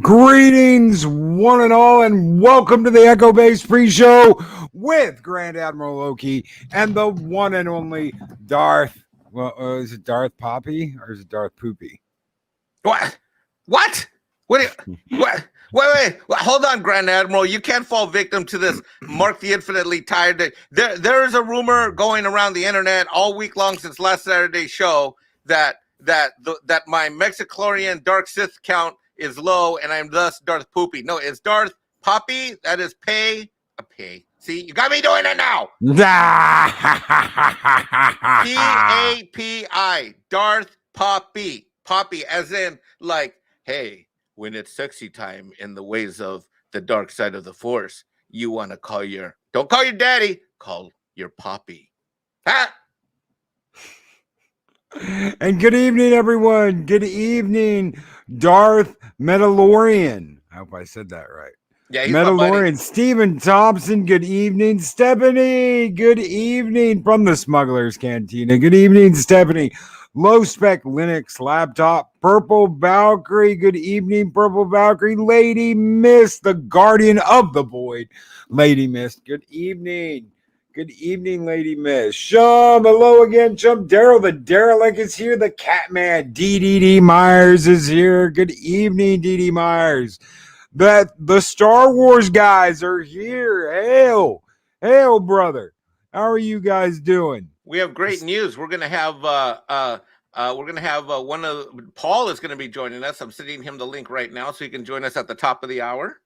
Greetings, one and all, and welcome to the Echo Base Preshow with Grand Admiral Loki and the one and only Darth. Well, is it Darth Poppy or is it Darth Poopy? What? What? What? Wait. Hold on, Grand Admiral. You can't fall victim to this Mark the Infinitely Tired. There is a rumor going around the internet all week long since last Saturday's show that my Mexichlorian Dark Sith count is low and I'm thus Darth Poopy. No, it's Darth Poppy. That is pay. See, you got me doing it now. P-A-P-I. Darth Poppy. Poppy, as in, like, hey, when it's sexy time in the ways of the dark side of the Force, you want to don't call your daddy, call your Poppy. Ha! And good evening, everyone. Good evening, Darth Mandalorian. I hope I said that right. Yeah, he's Mandalorian. Stephen Thompson. Good evening, Stephanie. Good evening from the Smuggler's Cantina. Good evening, Stephanie. Low spec Linux laptop. Purple Valkyrie. Good evening, Purple Valkyrie. Lady Mist, the guardian of the void. Lady Mist. Good evening. Good evening, Lady Miss. Shum, hello again, Chum. Daryl, the derelict is here. The Catman, DDD Myers is here. Good evening, DD Myers. The Star Wars guys are here. Hail, brother. How are you guys doing? We have great news. We're gonna have one of Paul is gonna be joining us. I'm sending him the link right now so he can join us at the top of the hour.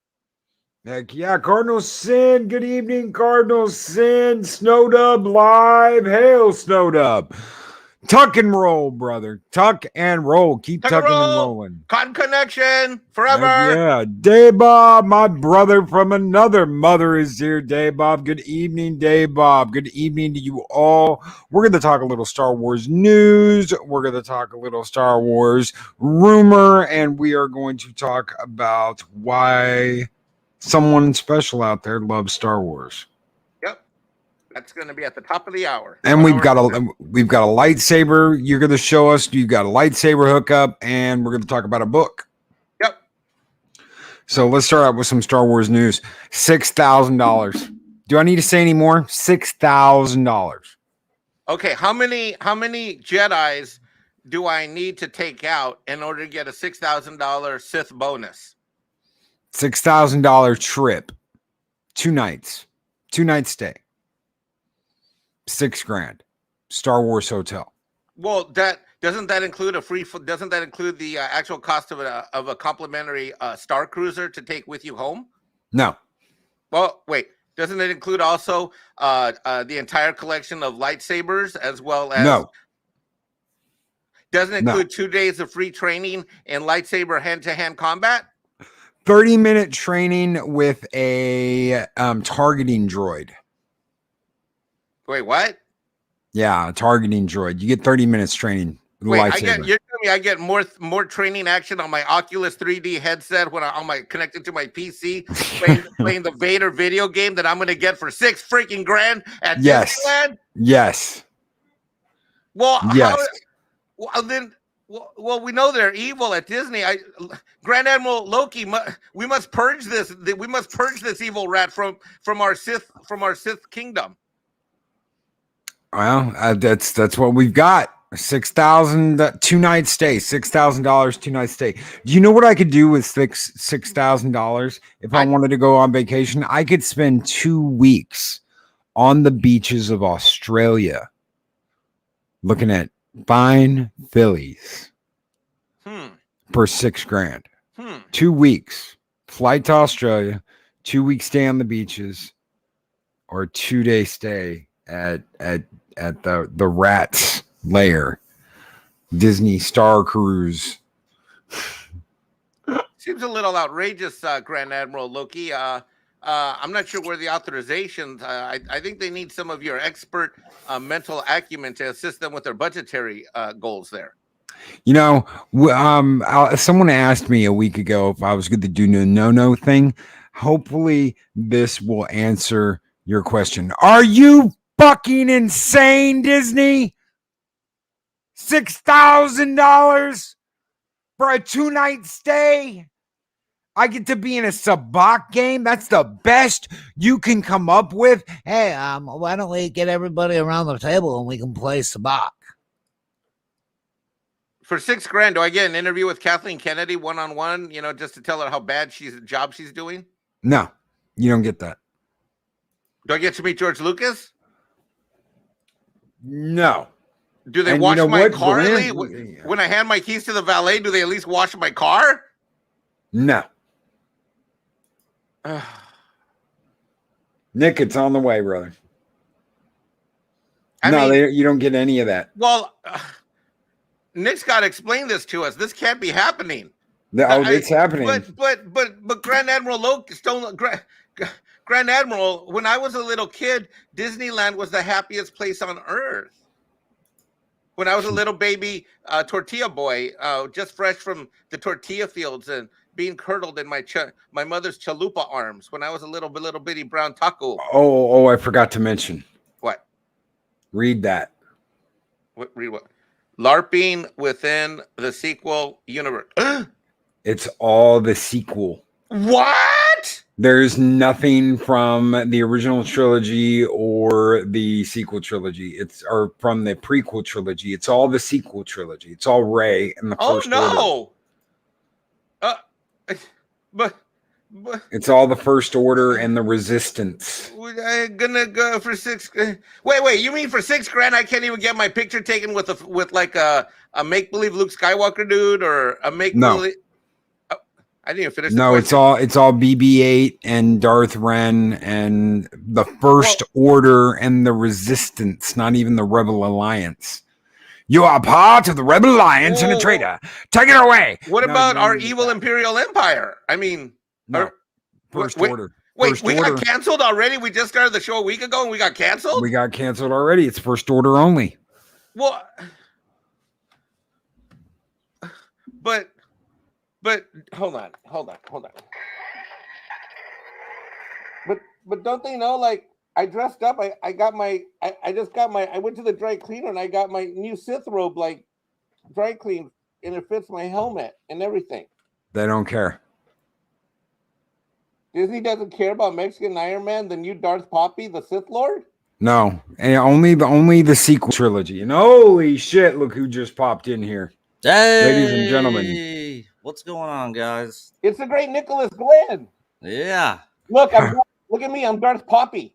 Heck yeah, Cardinal Sin. Good evening, Cardinal Sin. Snowdub live. Hail, Snowdub. Tuck and roll, brother. Tuck and roll. Keep tucking and rolling. Cotton Connection forever. Yeah, Daybob, my brother from another mother is here. Daybob. Good evening, Daybob. Good evening to you all. We're going to talk a little Star Wars news. We're going to talk a little Star Wars rumor, and we are going to talk about why someone special out there loves Star Wars. Yep, that's going to be at the top of the hour. And we've got a lightsaber. You're going to show us. You've got a lightsaber hookup, and we're going to talk about a book. Yep. So let's start out with some Star Wars news. $6,000. Do I need to say any more? $6,000. Okay, how many Jedis do I need to take out in order to get a $6,000 Sith bonus? $6,000 trip, 2 nights, 2 night stay, $6,000, Star Wars hotel. Well, doesn't that include the actual cost of a complimentary Star Cruiser to take with you home? No. Well, wait, doesn't it include also the entire collection of lightsabers as well as? No. Doesn't it include 2 days of free training in lightsaber hand-to-hand combat? 30-minute training with a targeting droid. Wait, what? Yeah, a targeting droid. You get 30 minutes training with Wait, lightsaber. you're telling me I get more training action on my Oculus 3D headset when connected to my PC playing the Vader video game that I'm going to get for $6 freaking grand at Disneyland? Yes. Well, yes. Well, we know they're evil at Disney. Grand Admiral Loki, we must purge this. We must purge this evil rat from our Sith kingdom. Well, that's what we've got. 6,000 2 night stay. $6,000 2 night stay. Do you know what I could do with $6,000 if I wanted to go on vacation? I could spend 2 weeks on the beaches of Australia, looking at fine fillies for $6,000. 2 weeks flight to Australia, 2 weeks stay on the beaches, or a 2-day stay at the Rat's lair, Disney Star Cruise. Seems a little outrageous, Grand Admiral Loki. I'm not sure where the authorizations. I think they need some of your expert mental acumen to assist them with their budgetary goals there. You know, someone asked me a week ago if I was going to do the no thing. Hopefully, this will answer your question. Are you fucking insane, Disney? $6,000 for a 2-night stay I get to be in a sabacc game. That's the best you can come up with. Hey, why don't we get everybody around the table and we can play sabacc? For $6,000, do I get an interview with Kathleen Kennedy one-on-one, just to tell her how bad job she's doing? No, you don't get that. Do I get to meet George Lucas? No. Do they wash my car? When I hand my keys to the valet, do they at least wash my car? No. Nick, it's on the way, brother. You don't get any of that. Well, Nick's got to explain this to us. This can't be happening. It's happening. But Grand Admiral Grand Admiral, when I was a little kid, Disneyland was the happiest place on earth. When I was a little baby tortilla boy, just fresh from the tortilla fields and being curdled in my mother's chalupa arms. When I was a little bitty brown taco. Oh, I forgot to mention. What? Read that. Read what? LARPing within the sequel universe. It's all the sequel. What? There's nothing from the original trilogy or the sequel trilogy. Or from the prequel trilogy. It's all the sequel trilogy. It's all Rey and the First Order. But it's all the First Order and the Resistance. I'm gonna go for $6,000. Wait! You mean for $6,000 I can't even get my picture taken with like a make believe Luke Skywalker dude or a make believe? No. I didn't even finish. No, it's all BB-8 and Darth Ren and the First Order and the Resistance. Not even the Rebel Alliance. You are part of the Rebel Alliance and a traitor. Take it away. What about our evil Imperial Empire? I mean, First Order. Wait, we got canceled already? We just started the show a week ago and we got canceled? We got canceled already. It's First Order only. Well, but hold on. But don't they know, like, I dressed up. I went to the dry cleaner and I got my new Sith robe, like, dry cleaned, and it fits my helmet and everything. They don't care. Disney doesn't care about Mexican Ironman, the new Darth Poppy, the Sith Lord? No, and only the sequel trilogy. And holy shit, look who just popped in here. Hey, ladies and gentlemen. What's going on, guys? It's the great Nicholas Glenn. Yeah. Look at me. I'm Darth Poppy.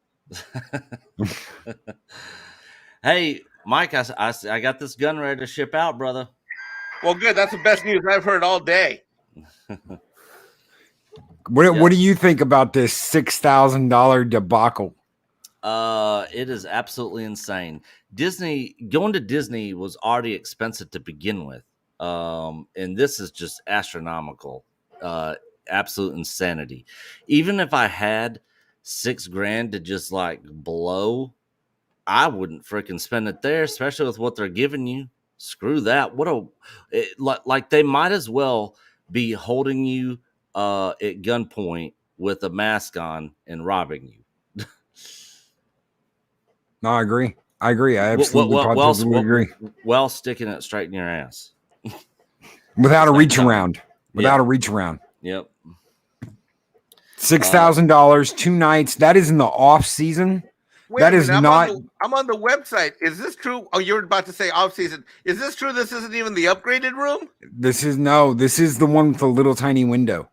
Hey, Mike, I got this gun ready to ship out, brother. Well, good. That's the best news I've heard all day. What do you think about this $6,000 debacle? It is absolutely insane. Going to Disney was already expensive to begin with. And this is just astronomical. Absolute insanity. Even if I had $6,000 to just like blow, I wouldn't freaking spend it there, especially with what they're giving you. Screw that. Like they might as well be holding you at gunpoint with a mask on and robbing you. No, I agree. I absolutely positively agree. Well, sticking it straight in your ass. Without a reach around. A reach around. Yep. $6,000, 2 nights. That is in the off season. That is not. I'm on the website. Is this true? Oh, you're about to say off season. Is this true? This isn't even the upgraded room. This is the one with a little tiny window.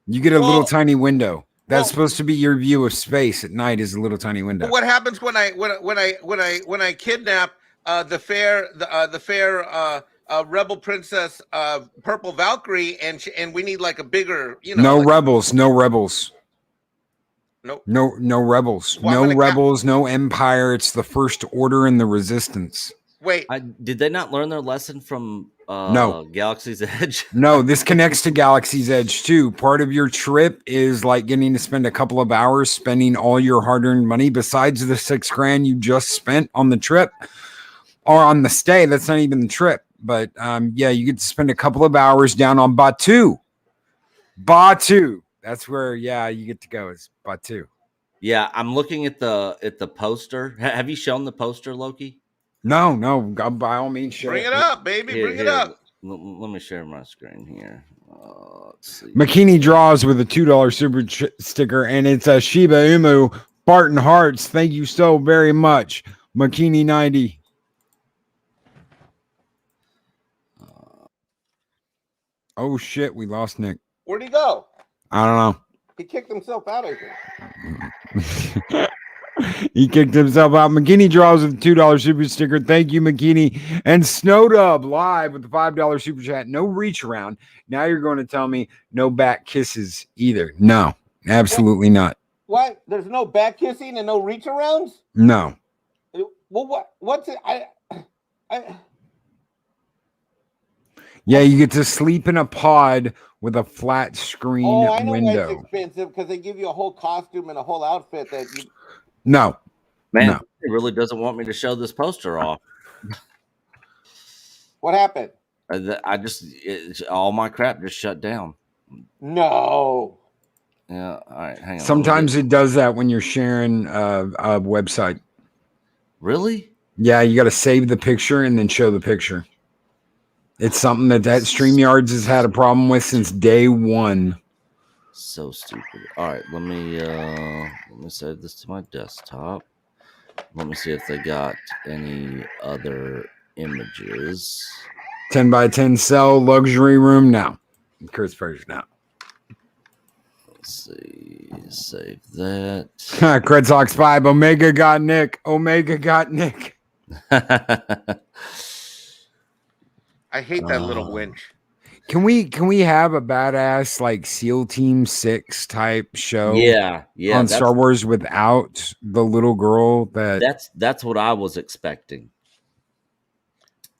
You get a little tiny window. That's supposed to be your view of space at night. Is a little tiny window. What happens when I kidnap the fair rebel princess Purple Valkyrie and we need like a bigger No rebels. No rebels. Well, no rebels. No empire. It's the First Order and the Resistance. Wait, did they not learn their lesson from no Galaxy's Edge? No, this connects to Galaxy's Edge too. Part of your trip is like getting to spend a couple of hours spending all your hard-earned money besides the $6,000 you just spent on the trip or on the stay. That's not even the trip, but you get to spend a couple of hours down on Batuu. That's where you get to go. Is Batuu. Yeah, I'm looking at the poster. Have you shown the poster, Loki? No. By all means, bring it up, baby. Bring it up. Let me share my screen here. Let's see. McKinney draws with a $2 super sticker, and it's a Shiba Inu Barton Hearts. Thank you so very much, McKinney 90. Oh shit, we lost Nick. Where'd he go? I don't He kicked himself out, I think. know. He kicked himself out. McKinney draws with a $2 super sticker. Thank you, McKinney. And Snowdub live with the $5 super chat. No reach around. Now you're going to tell me no back kisses either. No, absolutely not. What? There's no back kissing and no reach arounds? No. Well, what's it? Yeah, you get to sleep in a pod with a flat screen I know why window. it's expensive, because they give you a whole costume and a whole outfit that you. No. Man, No. it really doesn't want me to show this poster off. What happened? All my crap just shut down. No. Yeah. All right. Hang on. Sometimes it does that when you're sharing a website. Really? Yeah, you got to save the picture and then show the picture. It's something that StreamYards has had a problem with since day one. So stupid. All right, let me save this to my desktop. Let me see if they got any other images. 10 by 10 cell luxury room now. Chris Persian now. Let's see. Save that. Cred Sox 5. Omega got Nick. Omega got Nick. I hate that little winch. Can we have a badass like SEAL Team 6 type show? Yeah. On Star Wars without the little girl that's what I was expecting.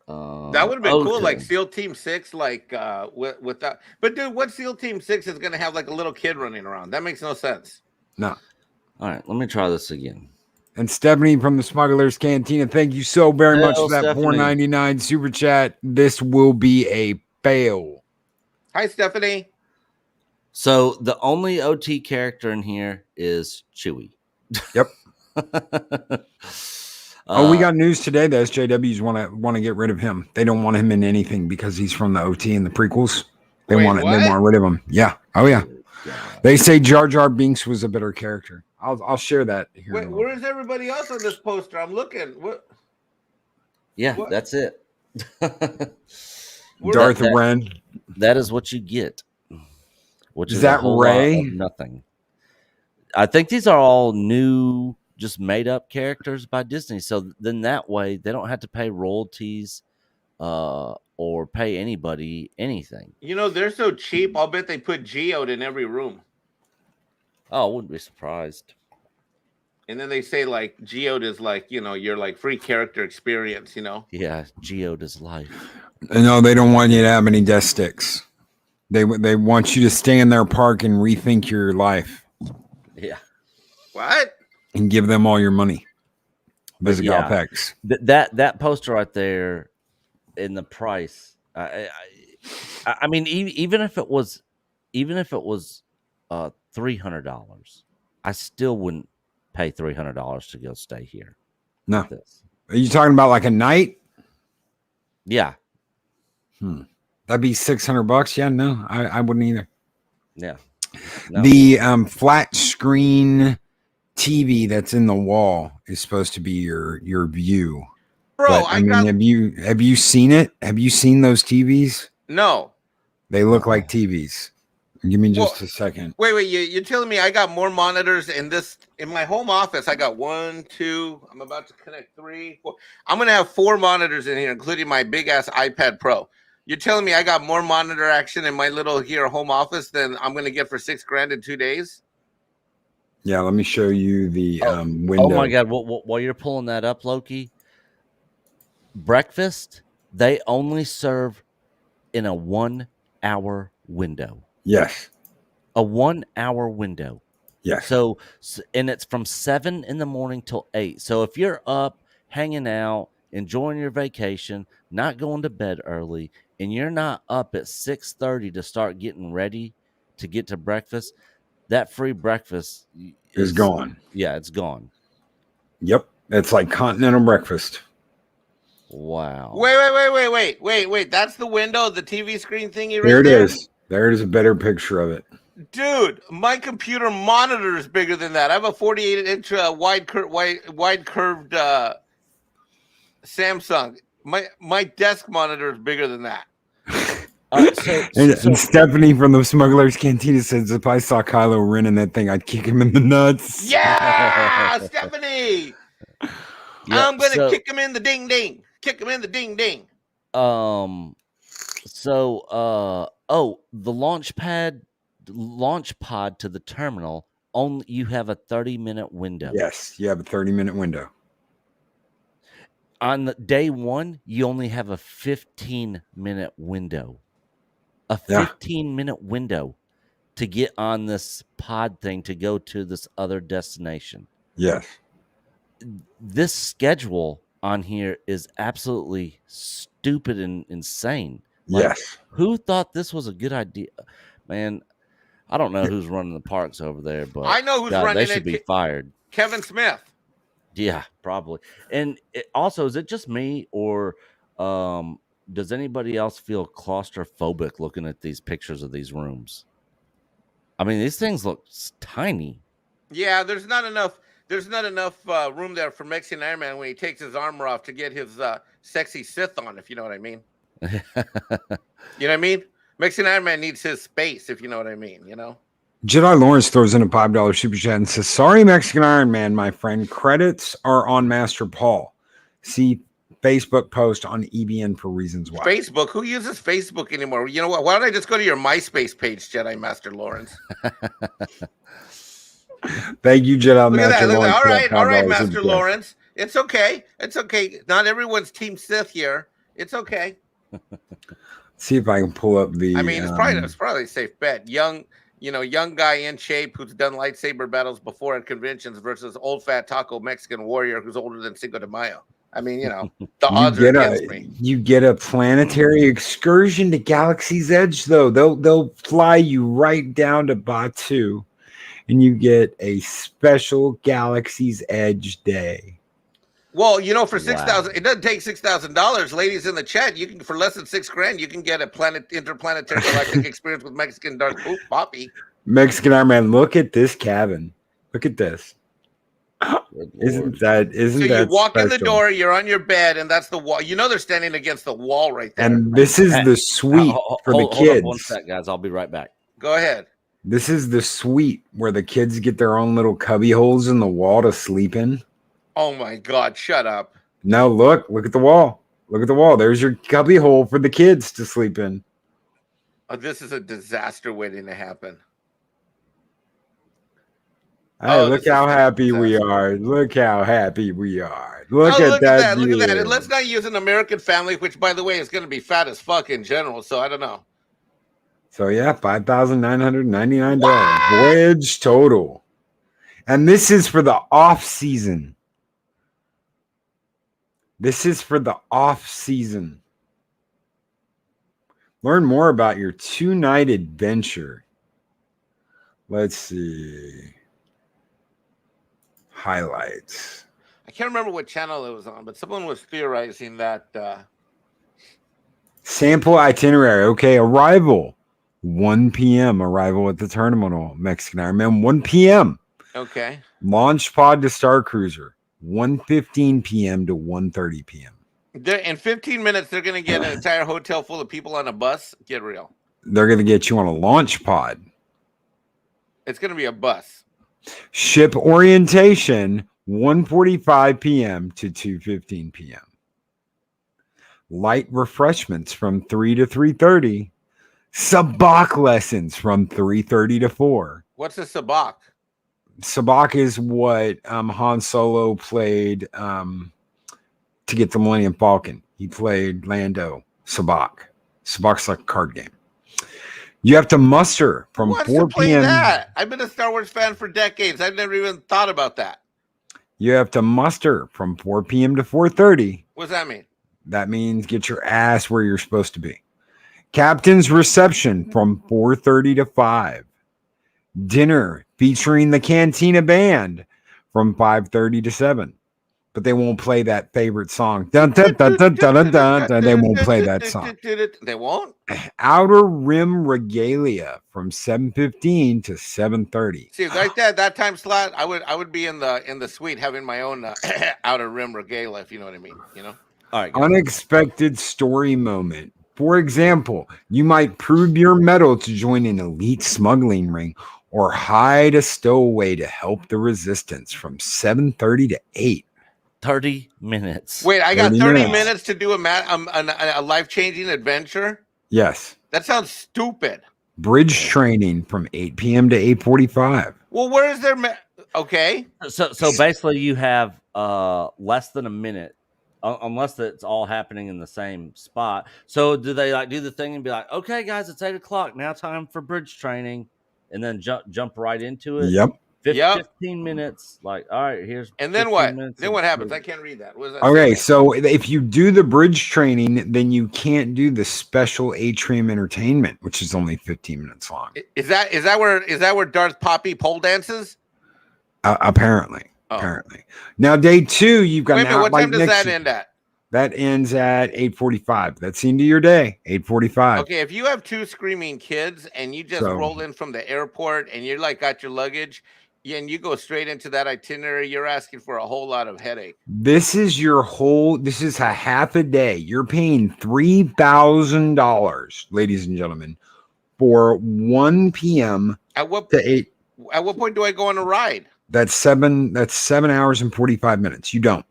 That would have been cool, like SEAL Team 6, like with that. But dude, what SEAL Team 6 is gonna have like a little kid running around? That makes no sense. No. All right, let me try this again. And Stephanie from the Smugglers Cantina, thank you so very much for that Stephanie. $4.99 super chat. This will be a fail. Hi, Stephanie. So the only OT character in here is Chewie. Yep. We got news today. The SJWs want to get rid of him. They don't want him in anything because he's from the OT and the prequels. They want rid of him. Yeah. Oh yeah. They say Jar Jar Binks was a better character. I'll share that here. Wait, where is everybody else on this poster? I'm looking. What? Yeah, that's it. Darth Ren. That is what you get. Which is that Rey? Nothing. I think these are all new, just made up characters by Disney. So then that way they don't have to pay royalties or pay anybody anything. You know, they're so cheap. I'll bet they put Geode in every room. Oh, I wouldn't be surprised. And then they say like Geode is like, you know, your like free character experience, you know? Yeah, Geode is life. No, they don't want you to have any death sticks. They want you to stay in their park and rethink your life. Yeah. What? And give them all your money. Visit Galpex. That poster right there in the price. I mean, even if it was $300, I still wouldn't pay $300 to go stay here. No. Are you talking about like a night? Yeah. That'd be $600. Yeah, no, I wouldn't either. Yeah. No. The flat screen TV that's in the wall is supposed to be your view. Bro, but, I mean, have you seen it? Have you seen those TVs? No. They look like TVs. Give me just a second. Wait, you're telling me I got more monitors in my home office? I got 1, 2. I'm about to connect 3, 4. I'm gonna have 4 monitors in here, including my big ass iPad Pro. You're telling me I got more monitor action in my little home office than I'm gonna get for $6,000 in 2 days? Yeah, let me show you the window. Oh my God! While you're pulling that up, Loki, breakfast they only serve in a 1-hour window. Yes. A 1-hour window. Yes. So, and it's from 7 in the morning till 8. So if you're up, hanging out, enjoying your vacation, not going to bed early, and you're not up at 6:30 to start getting ready to get to breakfast, that free breakfast is gone. Yeah, it's gone. Yep. It's like continental breakfast. Wow. Wait. That's the window, the TV screen thingy right There it there? is. There it is, a better picture of it. Dude, my computer monitor is bigger than that. I have a 48-inch wide curved Samsung. My desk monitor is bigger than that. And Stephanie from the Smuggler's Cantina says, if I saw Kylo Ren in that thing, I'd kick him in the nuts. Yeah, Stephanie. Yeah, I'm gonna kick him in the ding ding. Kick him in the ding ding. The launch pod to the terminal, only you have a 30-minute window. Yes, you have a 30-minute window. On the day one, you only have a 15-minute window. A 15-minute window to get on this pod thing to go to this other destination. Yes. This schedule on here is absolutely stupid and insane. Yes. Who thought this was a good idea? Man, I don't know who's running the parks over there, but I know who's running they it. should be fired. Kevin Smith. Yeah, probably. And also, is it just me, or does anybody else feel claustrophobic looking at these pictures of these rooms? I mean, these things look tiny. Yeah, there's not enough room there for Mexican Ironman when he takes his armor off to get his sexy Sith on, if you know what I mean. You know what I mean? Mexican Ironman needs his space, if you know what I mean, you know? Jedi Lawrence throws in a $5 super chat and says, sorry, Mexican Ironman, my friend. Credits are on Master Paul. See Facebook post on EBN for reasons why. Facebook? Who uses Facebook anymore? You know what? Why don't I just go to your MySpace page, Jedi Master Lawrence? Thank you, Jedi Master Lawrence. Lawrence. All right, Master Lawrence. It's okay. It's okay. Not everyone's Team Sith here. It's okay. See if I can pull up the. I mean, it's probably a safe bet. Young guy in shape who's done lightsaber battles before at conventions versus old fat taco Mexican warrior who's older than Cinco de Mayo. I mean, the odds are against me. You get a planetary excursion to Galaxy's Edge, though. They'll fly you right down to Batu, and you get a special Galaxy's Edge day. Well, for $6,000, it doesn't take $6,000. Ladies in the chat, you can for less than $6,000, you can get a interplanetary galactic experience with Mexican Dark Poppy. Mexican Ironman, look at this cabin. Look at this. Isn't that so that you walk special? In the door, you're on your bed, and that's the wall. They're standing against the wall right there. And this is the suite for the kids. Hold on one sec, guys. I'll be right back. Go ahead. This is the suite where the kids get their own little cubby holes in the wall to sleep in. Oh my God! Shut up. No, look at the wall. Look at the wall. There's your cubby hole for the kids to sleep in. Oh, this is a disaster waiting to happen. Hey, look how happy we are. Look how happy we are. Look at that. Look at that. And let's not use an American family, which, by the way, is going to be fat as fuck in general. So I don't know. So, yeah, $5,999 voyage total. And this is for the off season. This is for the off season. Learn more about your 2-night adventure. Let's see. Highlights. I can't remember what channel it was on, but someone was theorizing that. Sample itinerary. Okay, arrival. 1 p.m. Arrival at the terminal. Mexican Ironman. 1 p.m. Okay. Launch pod to Star Cruiser. 1:15 p.m. to 1:30 p.m. In 15 minutes, they're going to get an entire hotel full of people on a bus. Get real. They're going to get you on a launch pod. It's going to be a bus. Ship orientation, 1:45 p.m. to 2:15 p.m. Light refreshments from 3 to 3:30. Sabak lessons from 3:30 to 4. What's a sabak? Sabak is what Han Solo played to get the Millennium Falcon. He played Lando. Sabak. Sabak's like a card game. You have to muster from 4 p.m. That? I've been a Star Wars fan for decades. I've never even thought about that. You have to muster from 4 p.m. to 4:30. What does that mean? That means get your ass where you're supposed to be. Captain's reception from 4:30 to 5. Dinner featuring the Cantina Band from 5:30 to 7. but they won't play that favorite song. Dun, dun, dun, dun, dun, dun, dun, dun. They won't play that song. They won't? Outer Rim Regalia from 7:15 to 7:30. See, right there, that time slot, I would be in the suite having my own outer rim regalia, if you know what I mean. You know. All right. Guys. Unexpected story moment. For example, you might prove your mettle to join an elite smuggling ring or hide a stowaway to help the resistance from 7:30 to 8. 30 minutes. Wait, I got 30 minutes. minutes to do a life-changing adventure? Yes. That sounds stupid. Bridge training from 8 p.m. to 8:45. Well, where is there? Okay. So basically, you have less than a minute, unless it's all happening in the same spot. So do they like do the thing and be like, okay, guys, it's 8:00 now, time for bridge training, and then jump right into it? Yep. 15 minutes. Like, all right, here's. And then what? Then what happens? I can't read that. What does that Okay, say? so if you do the bridge training, then you can't do the special atrium entertainment, which is only 15 minutes long. Is that where Darth Poppy pole dances? Apparently. Oh. Apparently. Now, day 2, you've got. Wait a minute. What time does that end at? That ends at 8:45. That's the end of your day. 8:45. Okay, if you have 2 screaming kids and you just roll in from the airport and you're like got your luggage, and you go straight into that itinerary, you're asking for a whole lot of headache. This is a half a day. You're paying $3,000, ladies and gentlemen, for 1 p.m. to 8. At what point do I go on a ride? That's 7 hours and 45 minutes. You don't.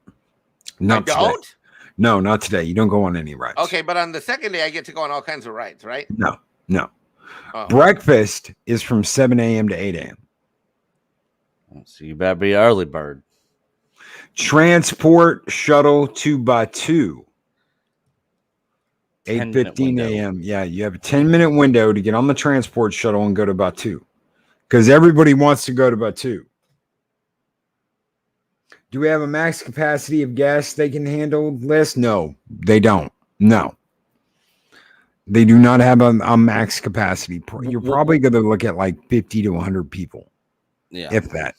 Not I don't? Today. No, not today. You don't go on any rides. Okay, but on the second day I get to go on all kinds of rides, right? No. Oh. Breakfast is from 7 a.m. to 8 a.m. So you better be an early bird. Transport shuttle to Batu. 10-minute 8:15 a.m. Yeah, you have a 10-minute window to get on the transport shuttle and go to Batu. Because everybody wants to go to Batu. Do we have a max capacity of guests they can handle list? No, they don't. No. They do not have a max capacity. You're probably going to look at like 50 to 100 people. Yeah. If that.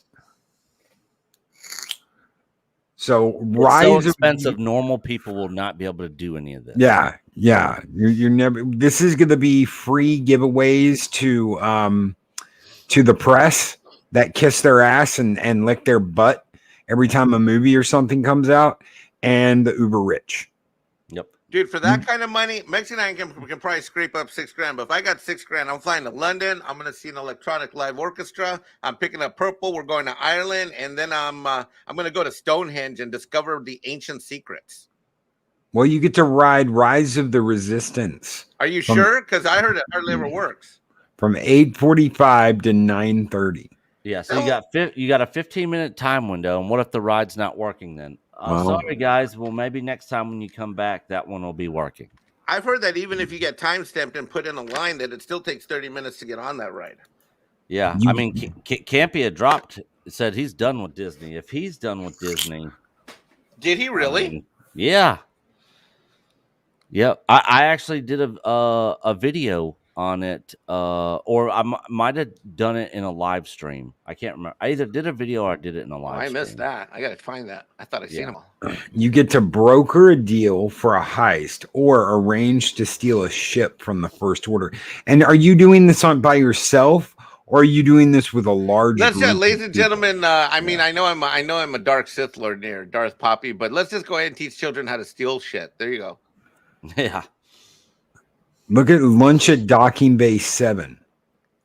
So it's so expensive. Normal people will not be able to do any of this. Yeah. You're never. This is going to be free giveaways to the press that kiss their ass and lick their butt every time a movie or something comes out, and the uber rich. Yep. Dude, for that kind of money, Mexican Ironman can probably scrape up $6,000. But if I got $6,000, I'm flying to London. I'm going to see an electronic live orchestra. I'm picking up purple. We're going to Ireland, and then I'm going to go to Stonehenge and discover the ancient secrets. Well, you get to ride Rise of the Resistance. Are you sure? Because I heard it hardly ever works. From 8:45 to 9:30. Yeah, so you got a 15-minute time window, and what if the ride's not working then? Sorry, guys. Well, maybe next time when you come back, that one will be working. I've heard that even if you get time stamped and put in a line, that it still takes 30 minutes to get on that ride. Yeah, I mean, Campy had dropped. Said he's done with Disney. If he's done with Disney, did he really? I mean, yeah. I actually did a video on it, or I might have done it in a live stream. I can't remember. I either did a video or I did it in a live stream. I missed that. I gotta find that. I thought I seen them all. You get to broker a deal for a heist or arrange to steal a ship from the First Order. And are you doing this by yourself, or are you doing this with a large group? Ladies and gentlemen. I mean, I know I'm a dark Sith Lord near Darth Poppy, but let's just go ahead and teach children how to steal shit. There you go. Yeah. Look at lunch at Docking Bay 7.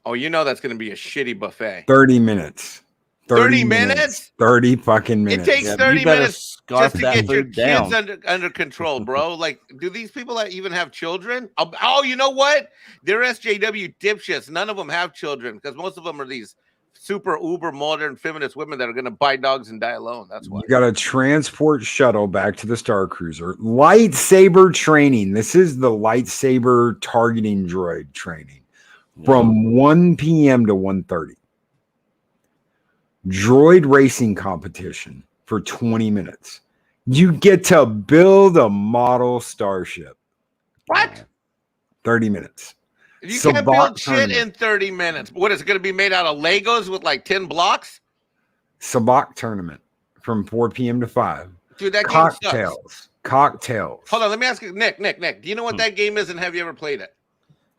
Oh, you know that's going to be a shitty buffet. 30 minutes. 30 minutes? 30 fucking minutes. It takes 30 minutes just to get your down. kids under control, bro. Like, do these people even have children? Oh, you know what? They're SJW dipshits. None of them have children because most of them are these super uber modern feminist women that are going to buy dogs and die alone. That's why. You got a transport shuttle back to the Star Cruiser. Lightsaber training. This is the lightsaber targeting droid training from 1 p.m. to 1:30. Droid racing competition for 20 minutes. You get to build a model starship. What? 30 minutes. You can't build shit in 30 minutes. What is it going to be made out of Legos with like 10 blocks? Sabak tournament from 4 p.m. to 5. Dude, that game sucks. Cocktails. Hold on, let me ask you, Nick. Do you know what that game is, and have you ever played it?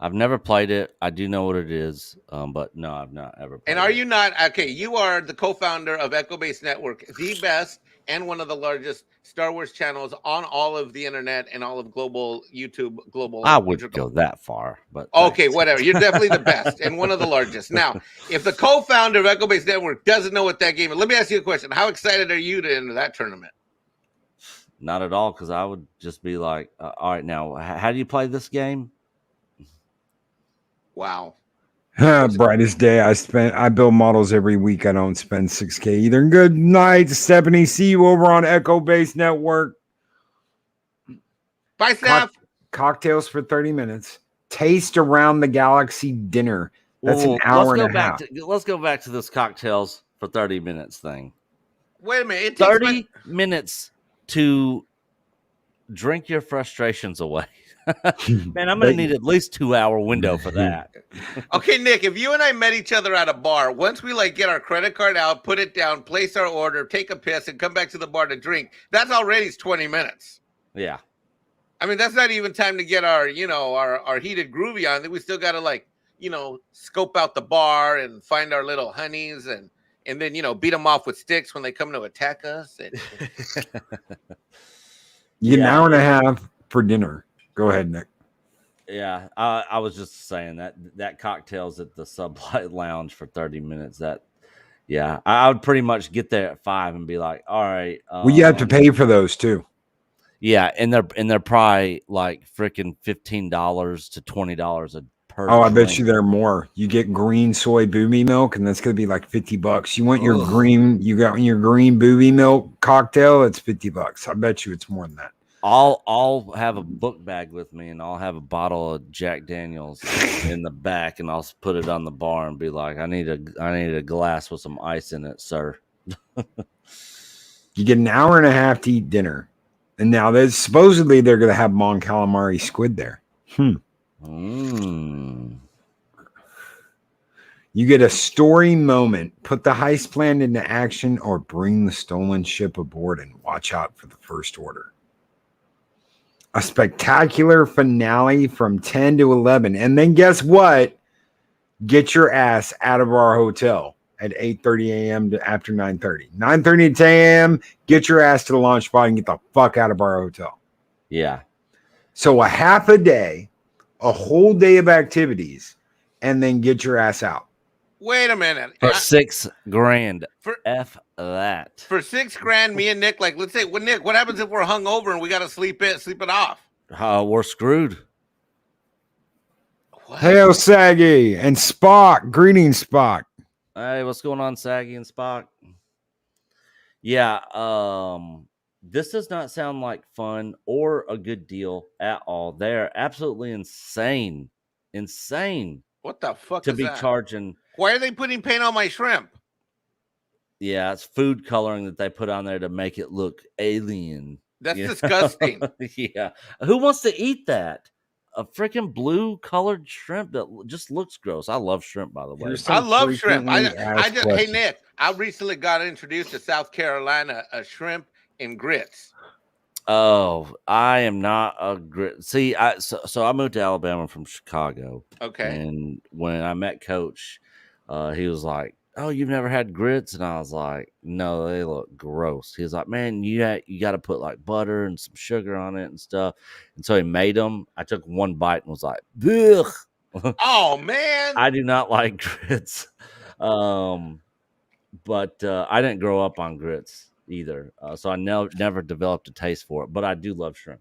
I've never played it. I do know what it is, but no, I've not ever played it. And are you not okay? You are the co-founder of Echo Base Network, the best and one of the largest Star Wars channels on all of the internet and all of global YouTube. I wouldn't go that far, but okay, whatever. You're definitely the best and one of the largest. Now, if the co-founder of Echo Base Network doesn't know what that game is, let me ask you a question. How excited are you to enter that tournament? Not at all, because I would just be like, all right, now, how do you play this game? Wow. Brightest day. I build models every week. I don't spend 6K either. Good night, Stephanie. See you over on Echo Base Network. Bye, Steph. Cocktails for 30 minutes. Taste around the galaxy dinner. That's an hour and a half. Let's go back to this cocktails for 30 minutes thing. Wait a minute. It takes 30 minutes to drink your frustrations away. Man, I'm going to need at least 2-hour window for that. Okay, Nick, if you and I met each other at a bar, once we get our credit card out, put it down, place our order, take a piss, and come back to the bar to drink, that's already 20 minutes. Yeah. I mean, that's not even time to get our heated groovy on. We still got to scope out the bar and find our little honeys and then, beat them off with sticks when they come to attack us. You get an hour and a half for dinner. Go ahead, Nick. Yeah, I was just saying that cocktails at the Sublight Lounge for 30 minutes. I would pretty much get there at 5 and be like, all right. Well, you have to pay for those too. Yeah, and they're probably like freaking $15 to $20 per. Oh, I bet you they're more. You get green soy booby milk, and that's gonna be like $50. You want your green? You got your green booby milk cocktail? It's $50. I bet you it's more than that. I'll have a book bag with me, and I'll have a bottle of Jack Daniels in the back, and I'll put it on the bar and be like, I need a glass with some ice in it, sir. You get an hour and a half to eat dinner, and now supposedly they're going to have Mon Calamari squid there. You get a story moment, put the heist plan into action, or bring the stolen ship aboard and watch out for the first order. A spectacular finale from 10 to 11. And then guess what? Get your ass out of our hotel at 8:30 a.m. to after 9:30. 9:30 to 10 a.m., get your ass to the launch spot and get the fuck out of our hotel. Yeah. So a half a day, a whole day of activities, and then get your ass out. Wait a minute. For $6,000. F that. For $6,000, me and Nick, let's say, Nick, what happens if we're hungover and we got to sleep it off? We're screwed. What? Hail, Saggy and Spock. Greetings, Spock. Hey, what's going on, Saggy and Spock? Yeah, this does not sound like fun or a good deal at all. They're absolutely insane. What the fuck to be charging. Why are they putting paint on my shrimp? Yeah, it's food coloring that they put on there to make it look alien. That's disgusting. Yeah. Who wants to eat that? A freaking blue colored shrimp that just looks gross. I love shrimp, by the way. I love shrimp. Hey, Nick, I recently got introduced to South Carolina, shrimp and grits. Oh, I am not a grit. See, so I moved to Alabama from Chicago. Okay. And when I met Coach, he was like, "Oh, you've never had grits?" And I was like, "No, they look gross." He was like, "Man, you got to put like butter and some sugar on it and stuff." And so he made them. I took one bite and was like, "Ugh." Oh man, I do not like grits. But I didn't grow up on grits either, so I never developed a taste for it. But I do love shrimp.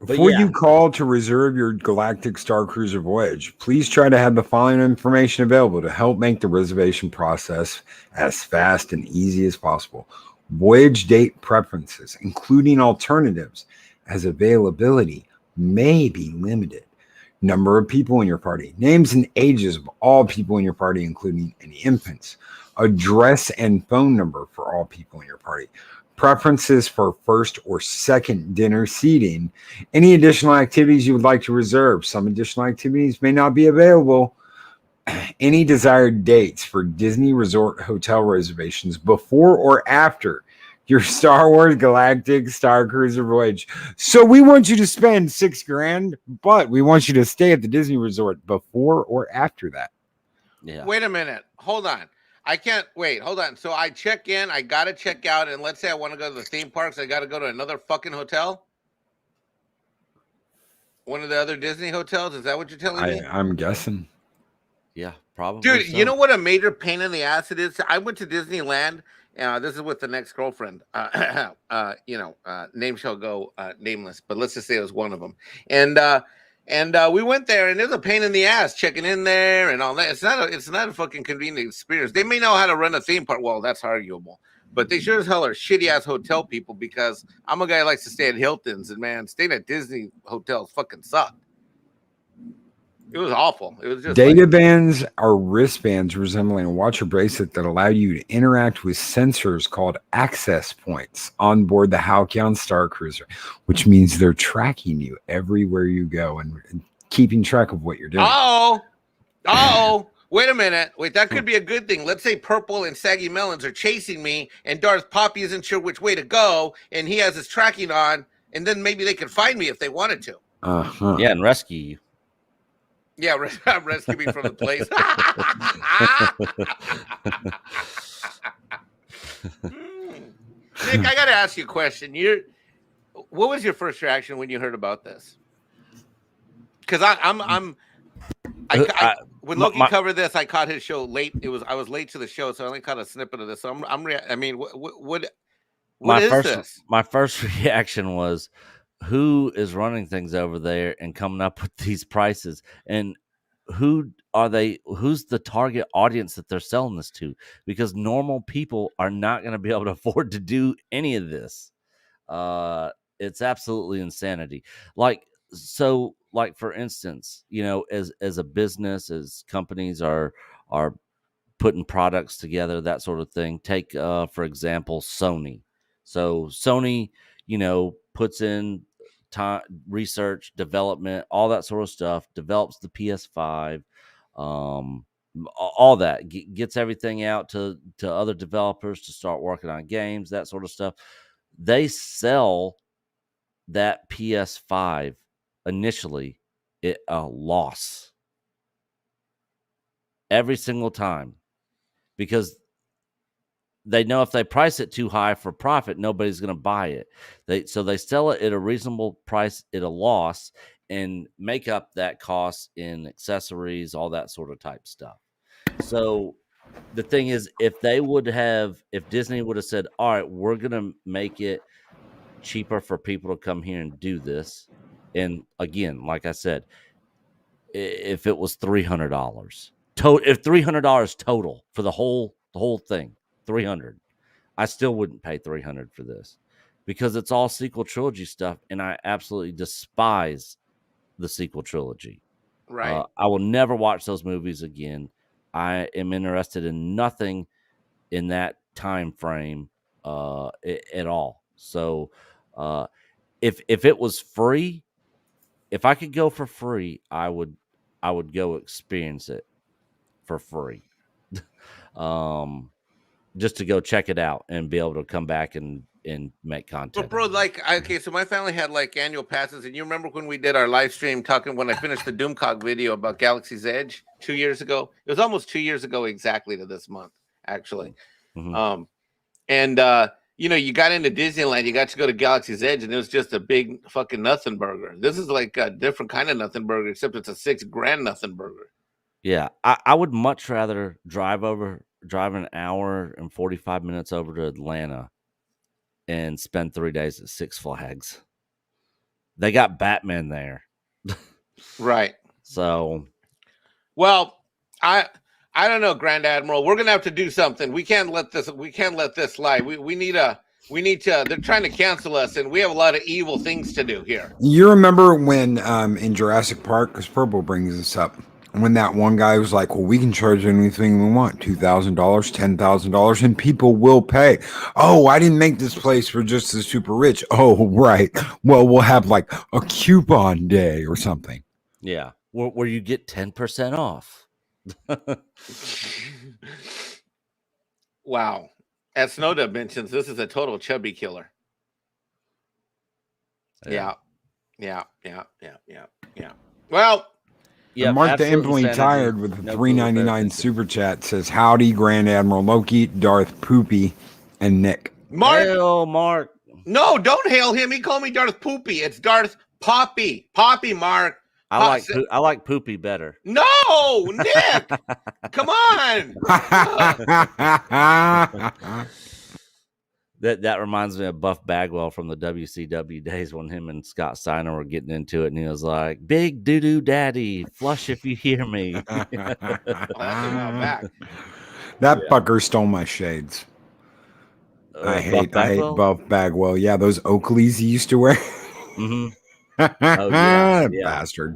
Before you call to reserve your Galactic Star Cruiser voyage, please try to have the following information available to help make the reservation process as fast and easy as possible. Voyage date preferences, including alternatives, as availability may be limited. Number of people in your party, names and ages of all people in your party, including any infants. Address and phone number for all people in your party. Preferences for first or second dinner seating, any additional activities you would like to reserve. Some additional activities may not be available. any desired dates for Disney Resort hotel reservations before or after your Star Wars Galactic Star Cruiser voyage. So we want you to spend $6,000, but we want you to stay at the Disney Resort before or after that. Yeah. Wait a minute. Hold on. I can't wait. Hold on. So I check in, I gotta check out, and let's say I want to go to the theme parks, I gotta go to another fucking hotel. One of the other Disney hotels. Is that what you're telling me? I'm guessing. Yeah, probably. Dude, so. you know what a major pain in the ass it is? I went to Disneyland. This is with the next girlfriend. Name shall go nameless, but let's just say it was one of them. And we went there, and it was a pain in the ass checking in there and all that. It's not a fucking convenient experience. They may know how to run a theme park. Well, that's arguable, but they sure as hell are shitty ass hotel people. Because I'm a guy who likes to stay at Hilton's, and man, staying at Disney hotels fucking suck. It was awful. It was just data bands are wristbands resembling a watch or bracelet that allow you to interact with sensors called access points on board the Halcyon Star Cruiser, which means they're tracking you everywhere you go and keeping track of what you're doing. Oh, wait a minute. Wait, that could be a good thing. Let's say Purple and Saggy Melons are chasing me, and Darth Poppy isn't sure which way to go, and he has his tracking on, and then maybe they could find me if they wanted to. Uh-huh. Yeah, and rescue you. Yeah, rescue me from the place. Nick, I got to ask you a question. What was your first reaction when you heard about this? Because when Loki covered this, I caught his show late. I was late to the show, so I only caught a snippet of this. So what is this? My first reaction was, who is running things over there and coming up with these prices, and who are they? Who's the target audience that they're selling this to? Because normal people are not going to be able to afford to do any of this. It's absolutely insanity. Like for instance, as a business, as companies are putting products together, that sort of thing. Take for example, Sony. So Sony, puts in time, research, development, all that sort of stuff, develops the PS5, all that, gets everything out to other developers to start working on games, that sort of stuff. They sell that PS5 initially at a loss every single time, because they know if they price it too high for profit, nobody's going to buy it. So they sell it at a reasonable price at a loss and make up that cost in accessories, all that sort of type stuff. So the thing is, if Disney would have said, all right, we're going to make it cheaper for people to come here and do this. And again, like I said, if it was $300 if $300 total for the whole thing, $300, I still wouldn't pay $300 for this, because it's all sequel trilogy stuff, and I absolutely despise the sequel trilogy. Right. I will never watch those movies again. I am interested in nothing in that time frame at all. So if it was free, if I could go for free, I would go experience it for free. Just to go check it out and be able to come back and make content. But bro, so my family had annual passes, and you remember when we did our live stream when I finished the Doomcock video about Galaxy's Edge 2 years ago? It was almost 2 years ago exactly to this month, actually. Mm-hmm. You got into Disneyland, you got to go to Galaxy's Edge, and it was just a big fucking nothing burger. This is like a different kind of nothing burger, except it's a $6,000 nothing burger. Yeah, I would much rather drive an hour and 45 minutes over to Atlanta and spend 3 days at Six Flags. They got Batman there. Right. So, well, I don't know, Grand Admiral. We're gonna have to do something. We can't let this slide. We need to. They're trying to cancel us, and we have a lot of evil things to do here. You remember when in Jurassic Park, because Purple brings this up, when that one guy was like, well, we can charge anything we want, $2,000, $10,000, and people will pay. Oh, I didn't make this place for just the super rich. Oh, right. Well, we'll have like a coupon day or something. yeah, where you get 10% off. Wow. As Snowdub mentions, this is a total chubby killer. Yeah. Well, And Mark the Infinitely Tired with the $3.99 super chat says, "Howdy, Grand Admiral Loki, Darth Poopy, and Nick." Mark. Hail, Mark. No, don't hail him. He called me Darth Poopy. It's Darth Poppy. Poppy, Mark. I like Poopy better. No, Nick. Come on. That reminds me of Buff Bagwell from the WCW days when him and Scott Steiner were getting into it, and he was like, "Big doo-doo daddy, flush if you hear me." Well, that's a while back. That fucker stole my shades. I hate Buff Bagwell. Yeah, those Oakleys he used to wear. Mm-hmm. Oh yeah, bastard.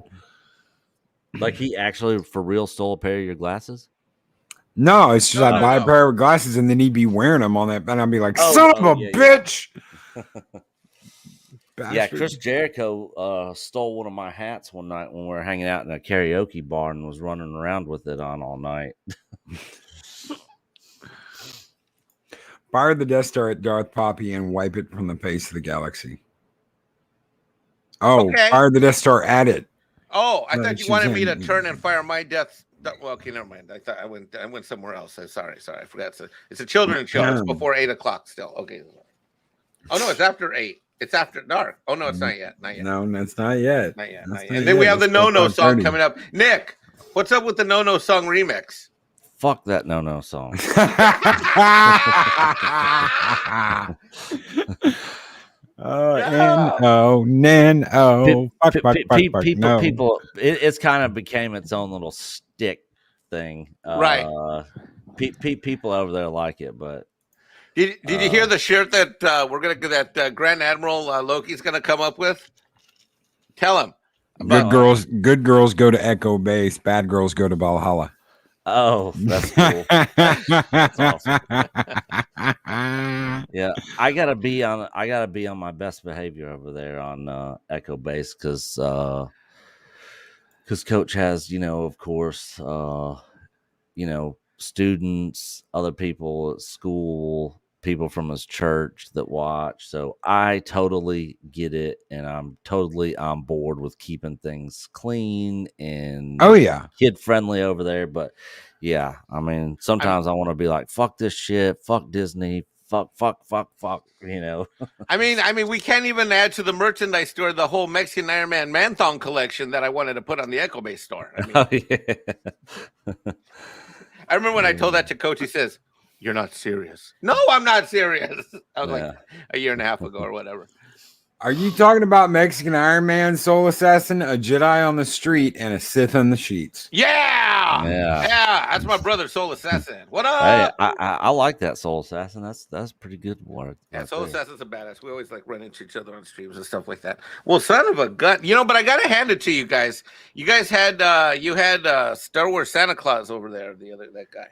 Like he actually for real stole a pair of your glasses? No, it's just I'd buy a pair of glasses and then he'd be wearing them on that, and I'd be like, "Son of a bitch!" Yeah, Chris Jericho stole one of my hats one night when we were hanging out in a karaoke bar and was running around with it on all night. Fire the Death Star at Darth Poppy and wipe it from the face of the galaxy. Oh, okay. Fire the Death Star at it. Oh, I thought you wanted me to turn and fire my death. Well, okay, never mind. I thought I went somewhere else. Sorry. I forgot. It's a children's show. It's before 8 o'clock still. Okay. Oh no, it's after 8. It's after dark. Oh no, it's not yet. Not yet. No, that's not yet. Not yet. And then we have the No-No song coming up. Nick, what's up with the No-No song remix? Fuck that No-No song. N-O. People, it's kind of became its own little stick thing. Right. People over there like it, but did you hear the shirt that Grand Admiral Loki's gonna come up with? Tell him. Good girls go to Echo Base. Bad girls go to Valhalla. Oh, that's cool. That's awesome. Yeah, I gotta be on my best behavior over there on Echo Base because Coach has, of course, students, other people at school, people from his church that watch. So I totally get it, and I'm totally on board with keeping things clean and kid friendly over there. But yeah, I mean, sometimes I want to be like, fuck this shit, fuck Disney, fuck. I mean, we can't even add to the merchandise store the whole Mexican Ironman Man-Thong collection that I wanted to put on the Echo Base store. I mean, I remember when I told that to Coach, he says, "You're not serious." No, I'm not serious. I was like a year and a half ago or whatever. Are you talking about Mexican Ironman, Soul Assassin, a Jedi on the street, and a Sith on the sheets? Yeah. That's my brother, Soul Assassin. What up? Hey, I like that Soul Assassin. That's pretty good work. Yeah, Soul Assassin's a badass. We always run into each other on streams and stuff like that. Well, son of a gun, but I gotta hand it to you guys. You guys had Star Wars Santa Claus over there. That guy,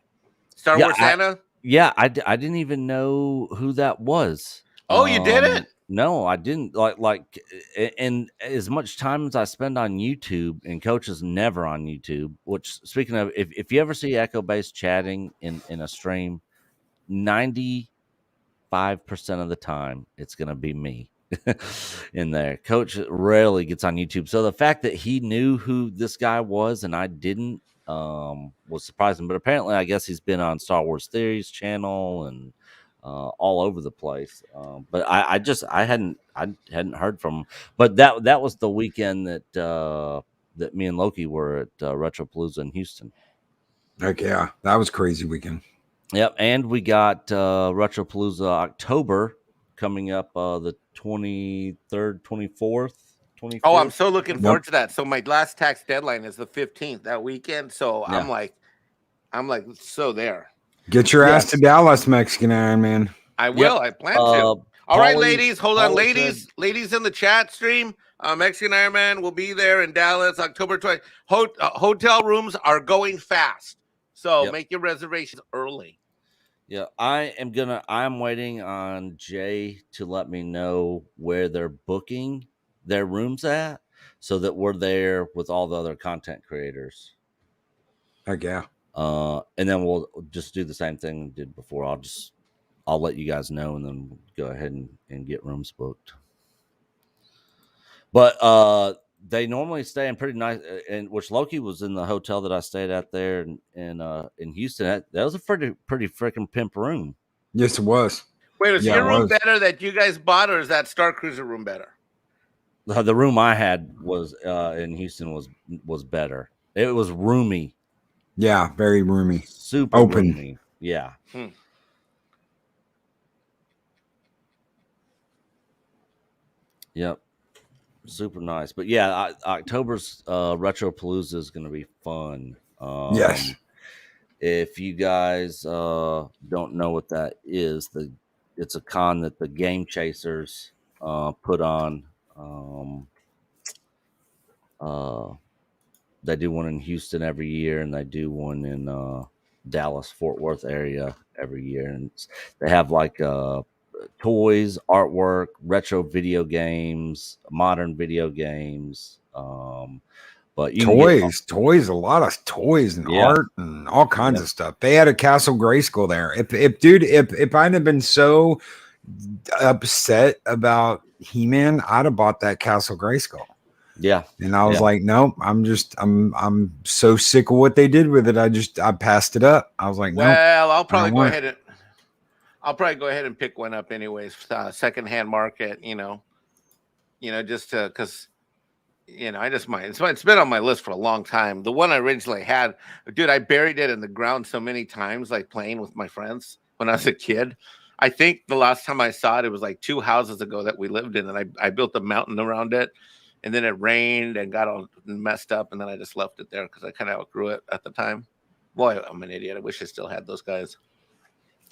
Star Wars Santa. I didn't even know who that was. Oh, you didn't? No, I didn't. Like, and as much time as I spend on YouTube, and Coach is never on YouTube. Which, speaking of, if you ever see Echo Base chatting in a stream, 95% of the time it's gonna be me in there. Coach rarely gets on YouTube, so the fact that he knew who this guy was and I didn't was surprising. But apparently, I guess he's been on Star Wars Theories channel and all over the place. But I hadn't heard from him. But that was the weekend that me and Loki were at Retropalooza in Houston. Heck yeah, that was crazy weekend. Yep, and we got Retropalooza October coming up the 23rd, 24th. 25th. Oh, I'm so looking forward to that. So my last tax deadline is the 15th that weekend. So I'm like so there. Get your ass to Dallas, Mexican Ironman. I will. I plan to. All right, ladies. Hold on, ladies. Ladies in the chat stream. Mexican Ironman will be there in Dallas, October 20th. Hotel rooms are going fast, so make your reservations early. Yeah, I'm waiting on Jay to let me know where they're booking their rooms at, so that we're there with all the other content creators. Heck yeah. And then we'll just do the same thing we did before. I'll let you guys know, and then we'll go ahead and get rooms booked. But they normally stay in pretty nice, and which Loki was in the hotel that I stayed at there in Houston. That was a pretty freaking pimp room. Yes, it was. Wait, is Yeah, your it room was. better that you guys bought, or is that Star Cruiser room better? The room I had was in Houston was better. It was roomy, Yeah, very roomy. super Open. roomy. Yeah. Yep. Super nice. But yeah, October's Retropalooza is going to be fun. Yes. If you guys don't know what that is, it's a con that the Game Chasers put on. They do one in Houston every year, and they do one in Dallas, Fort Worth area every year. And they have like toys, artwork, retro video games, modern video games. But you can get Toys, a lot of toys and Yeah. art and all kinds of stuff. They had a Castle Grayskull there. If I'd have been so upset about He-Man, I'd have bought that Castle Grayskull. Yeah. And I was like, no, I'm so sick of what they did with it. I passed it up. I was like, no. Well, I'll probably don't go want ahead and pick one up anyways, secondhand market, just because, I just might. It's been on my list for a long time. The one I originally had, dude, I buried it in the ground so many times, like playing with my friends when I was a kid. I think the last time I saw it, it was like 2 houses ago that we lived in, and I built a mountain around it, and then it rained and got all messed up, and then I just left it there because I kind of outgrew it at the time. Boy, I'm an idiot. I wish I still had those guys.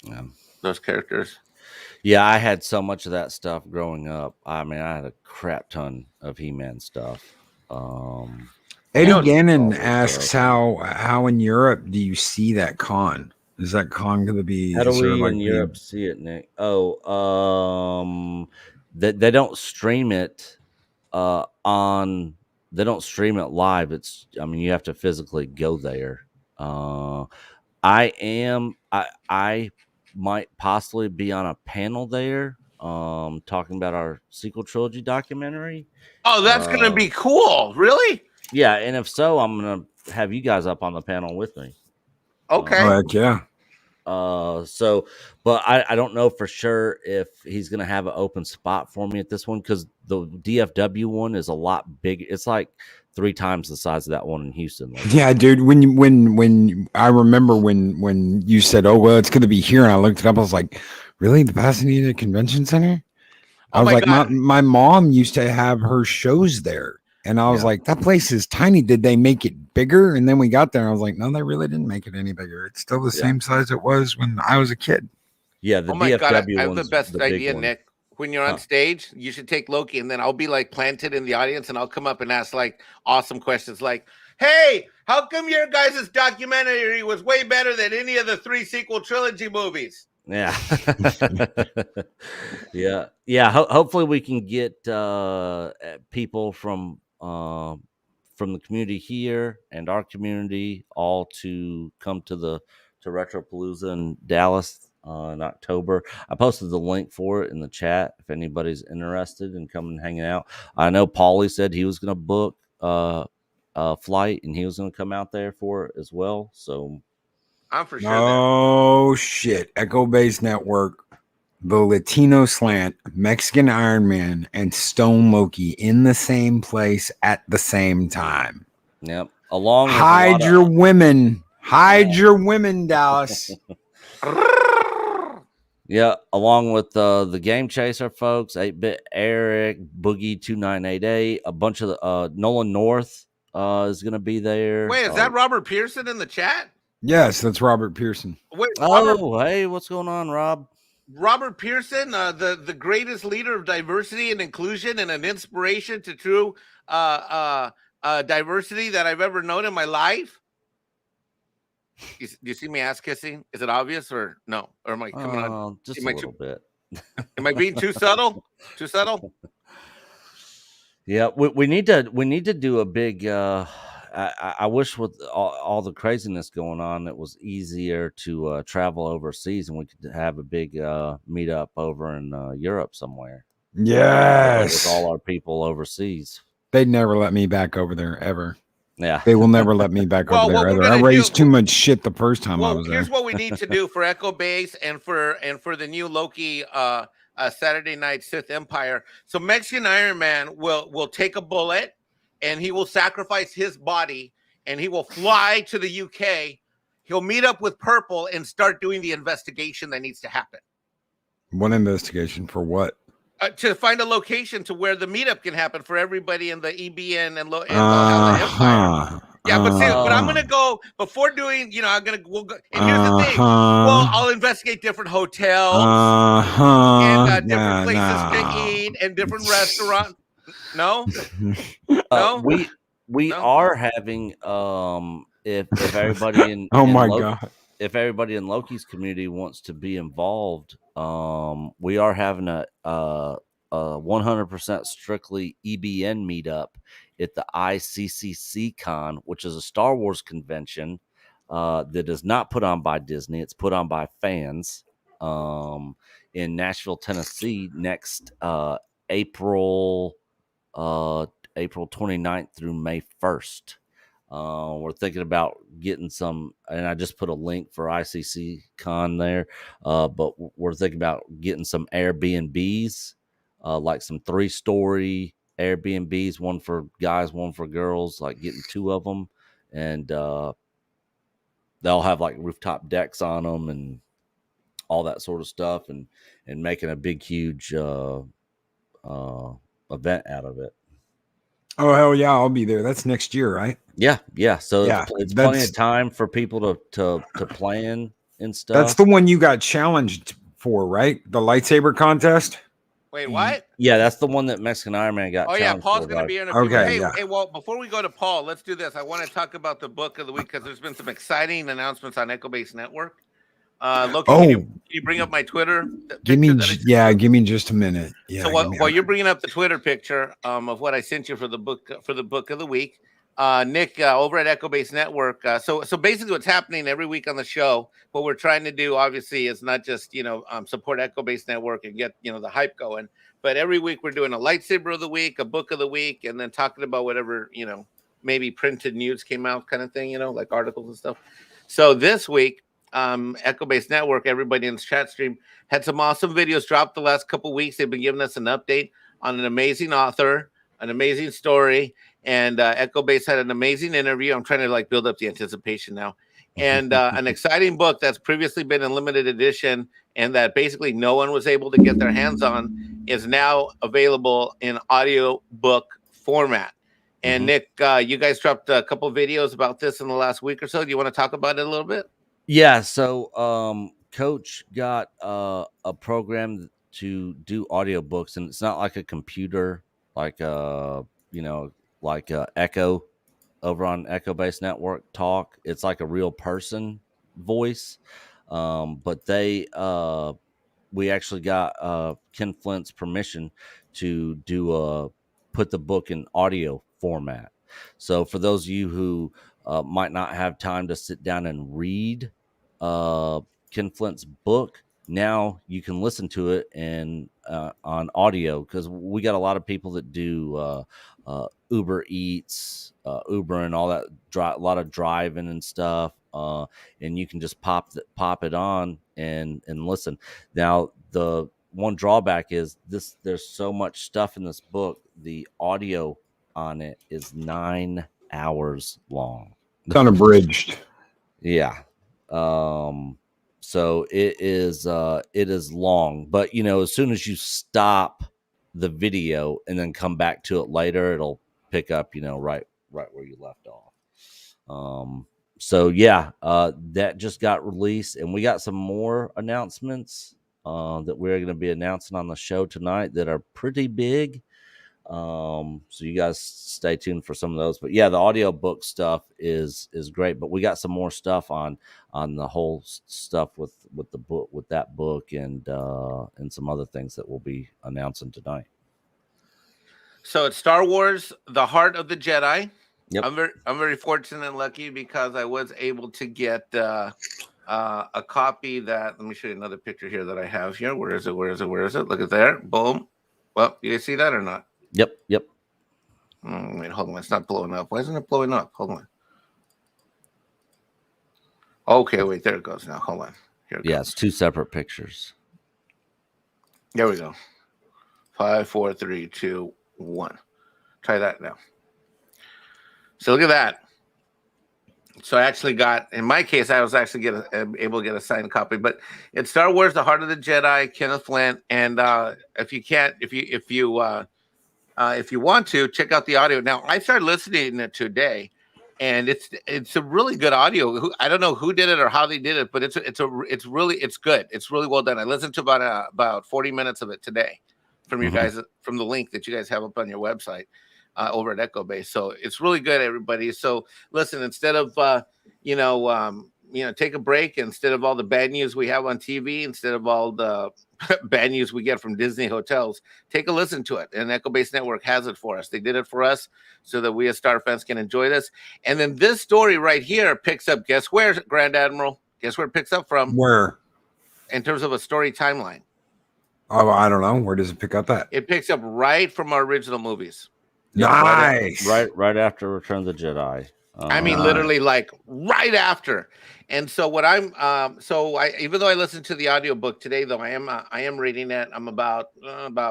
Yeah. Those characters. Yeah, I had so much of that stuff growing up. I mean, I had a crap ton of He-Man stuff. Eddie Gannon asks how in Europe do you see that con? Is that con going to be? How do we in Europe see it, Nick? They don't stream it on. They don't stream it live. You have to physically go there. I might possibly be on a panel there, talking about our sequel trilogy documentary. Oh, that's gonna be cool. Really? Yeah, and if so, I'm gonna have you guys up on the panel with me. Okay. Heck yeah. But I don't know for sure if he's gonna have an open spot for me at this one, because the DFW one is a lot big. It's like 3 times the size of that one in Houston. Yeah, dude. When I remember when you said, "Oh well, it's going to be here," and I looked it up, I was like, "Really, the Pasadena Convention Center?" I was like, my mom used to have her shows there, and I was like, "That place is tiny. Did they make it bigger?" And then we got there, and I was like, "No, they really didn't make it any bigger. It's still the same size it was when I was a kid." Yeah, the DFW. God, I have the best idea, Nick. When you're on stage, you should take Loki, and then I'll be like planted in the audience, and I'll come up and ask like awesome questions, like, "Hey, how come your guys' documentary was way better than any of the 3 sequel trilogy movies?" Yeah. Yeah. Hopefully we can get people from the community here and our community all to come to Retropalooza in Dallas in October. I posted the link for it in the chat if anybody's interested in coming and hanging out. I know Paulie said he was going to book a flight and he was going to come out there for it as well. So I'm for sure. Oh shit! Echo Base Network, the Latino Slant, Mexican Ironman, and Stone Loki in the same place at the same time. Yep. Along with hide your women, Dallas. Yeah, along with the Game Chaser folks, 8-Bit Eric, Boogie 2988, a bunch of Nolan North is going to be there. Wait, is that Robert Pearson in the chat? Yes, that's Robert Pearson. Wait, hey, what's going on, Rob? Robert Pearson, the greatest leader of diversity and inclusion and an inspiration to true diversity that I've ever known in my life. Do you see me ass kissing? Is it obvious or no? Or am I coming on? Just a little bit. Am I being too subtle? Too subtle? Yeah, we need to do a big I wish with all the craziness going on, it was easier to travel overseas and we could have a big meetup over in Europe somewhere. With all Yes. our people overseas. They'd never let me back over there ever. Yeah. They will never let me back Well, over there what we're ever. I gonna raised too do. much shit the first time I Well, was here's there. what we need to do for Echo Base and for the new Loki Saturday night Sith Empire. So Mexican Ironman will take a bullet and he will sacrifice his body and he will fly to the UK. He'll meet up with Purple and start doing the investigation that needs to happen. What investigation for what? To find a location to where the meetup can happen for everybody in the EBN and Valhalla Empire. Yeah, but see, but I'm gonna go before doing. We'll go. And here's the thing. Well, I'll investigate different hotels and different places to eat and different restaurants. No, no, we no. are having if everybody in Oh in my Loki, god. if everybody in Loki's community wants to be involved, we are having a 100% strictly EBN meetup at the ICCC Con, which is a Star Wars convention that is not put on by Disney. It's put on by fans in Nashville, Tennessee next April April 29th through May 1st. We're thinking about getting some, and I just put a link for ICC Con there. But we're thinking about getting some Airbnbs, like some 3-story Airbnbs, one for guys, one for girls, like getting 2 of them, and they'll have like rooftop decks on them and all that sort of stuff, and making a big, huge event out of it. Oh hell yeah, I'll be there. That's next year, right? Yeah. So Yeah, it's plenty of time for people to plan and stuff. That's the one you got challenged for, right? The lightsaber contest. Wait, what? Yeah, that's the one that Mexican Ironman got. Oh yeah, challenged Paul's for, gonna right? be here in a few Okay, minutes. Hey, yeah. hey, well, before we go to Paul, let's do this. I want to talk about the book of the week because there's been some exciting announcements on Echo Base Network. Loki, can you bring up my Twitter? Give me just a minute. Yeah. So while you're bringing up the Twitter picture of what I sent you for the book of the week, Nick over at Echo Base Network. So basically, what's happening every week on the show, what we're trying to do, obviously, is not just support Echo Base Network and get the hype going, but every week we're doing a lightsaber of the week, a book of the week, and then talking about whatever maybe printed news came out, kind of thing, like articles and stuff. So this week, Echo Base Network, everybody in the chat stream had some awesome videos dropped the last couple weeks. They've been giving us an update on an amazing author, an amazing story, and Echo Base had an amazing interview. I'm trying to build up the anticipation now, and an exciting book that's previously been in limited edition and that basically no one was able to get their hands on is now available in audio book format. And Nick, you guys dropped a couple of videos about this in the last week or so. Do you want to talk about it a little bit? Yeah. So Coach got a program to do audiobooks, and it's not like a computer, like Echo over on Echo Base Network Talk. It's like a real person voice. But we actually got Ken Flint's permission to put the book in audio format. So for those of you who might not have time to sit down and read Ken Flint's book, now you can listen to it on audio, because we got a lot of people that do Uber Eats, Uber and all that, a lot of driving and stuff, and you can just pop it on and listen. Now the one drawback is this: there's so much stuff in this book. The audio on it is 9 hours long. It's unabridged. Yeah. So it is long, but as soon as you stop the video and then come back to it later, it'll pick up, right where you left off. So yeah, that just got released, and we got some more announcements that we're going to be announcing on the show tonight that are pretty big. So you guys stay tuned for some of those. But yeah, the audiobook stuff is great, but we got some more stuff on the whole stuff with the book, with that book, and some other things that we'll be announcing tonight. So it's Star Wars: The Heart of the Jedi. Yep. I'm very fortunate and lucky because I was able to get a copy that. Let me show you another picture here that I have here. Where is it? Where is it? Where is it? Look at there. Boom. Well, you guys see that or not? Yep. Yep. Wait, hold on. It's not blowing up. Why isn't it blowing up? Hold on. Okay, wait. There it goes. Now, hold on. Here it Yeah, goes. it's two separate pictures. There we go. 5, 4, 3, 2, 1. Try that now. So look at that. So I actually got, in my case, I was actually able to get a signed copy. But it's Star Wars: The Heart of the Jedi, Kenneth Flint. And if you want to check out the audio now, I started listening to it today, and it's a really good audio. I don't know who did it or how they did it, but it's good. It's really well done. I listened to about 40 minutes of it today from you guys, from the link that you guys have up on your website. Over at Echo Base. So it's really good, everybody. So listen, instead of take a break, instead of all the bad news we have on TV, instead of all the bad news we get from Disney hotels, take a listen to it. And Echo Base Network has it for us. They did it for us so that we as Star fans can enjoy this. And then this story right here picks up, guess where, Grand Admiral? Guess where it picks up from? Where? In terms of a story timeline. Oh, I don't know. Where does it pick up at? It picks up right from our original movies. Nice. Right after Return of the Jedi. I mean, literally, like right after. And so what even though I listened to the audiobook today, though, I am reading it. I'm about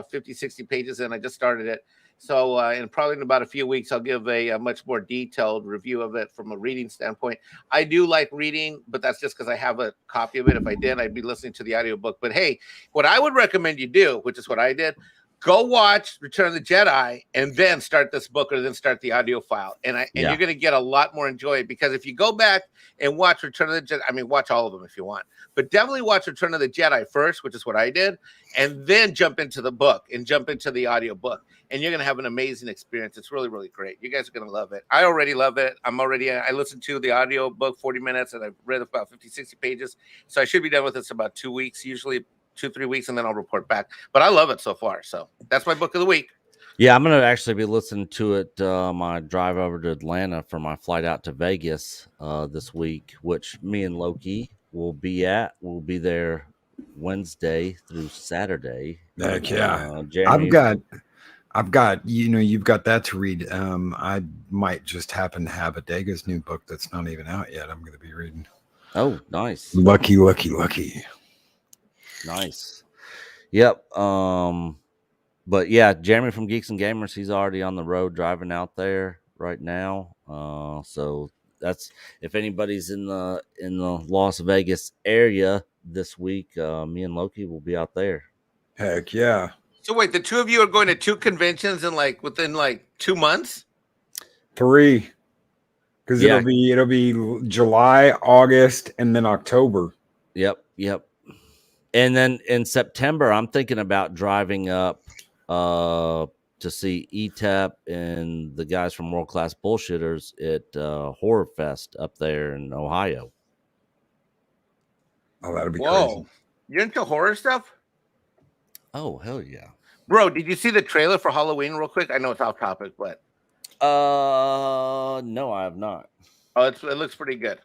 50, 60 pages in. I just started it. So probably in about a few weeks, I'll give a much more detailed review of it from a reading standpoint. I do like reading, but that's just because I have a copy of it. If I did, I'd be listening to the audiobook. But hey, what I would recommend you do, which is what I did, go watch Return of the Jedi and then start this book, or then start the audio file. And you're going to get a lot more enjoy, because if you go back and watch Return of the Jedi, I mean, watch all of them if you want, but definitely watch Return of the Jedi first, which is what I did, and then jump into the book and jump into the audio book. And you're going to have an amazing experience. It's really, really great. You guys are going to love it. I already love it. I listened to the audio book 40 minutes and I've read about 50, 60 pages. So I should be done with this about 2 weeks, usually 2-3 weeks, and then I'll report back. But I love it so far. So that's my book of the week. Yeah, I'm gonna actually be listening to it my drive over to Atlanta for my flight out to Vegas this week, which me and Loki will be at. We'll be there Wednesday through Saturday. Heck yeah. Jeremy, I've got you've got that to read. I might just happen to have Adega's new book that's not even out yet. I'm going to be reading. Oh, nice. Lucky. Nice. Yep. But yeah, Jeremy from Geeks and Gamers, he's already on the road driving out there right now. So that's, if anybody's in the Las Vegas area this week, me and Loki will be out there. Heck yeah. So wait, the two of you are going to 2 conventions within 2 months? 3. Because it'll be July, August, and then October. Yep. And then in September, I'm thinking about driving up to see ETAP and the guys from World Class Bullshitters at Horror Fest up there in Ohio. Oh, that'll be crazy. You're into horror stuff? Oh, hell yeah. Bro, did you see the trailer for Halloween real quick? I know it's off topic, but no, I have not. Oh, it looks pretty good.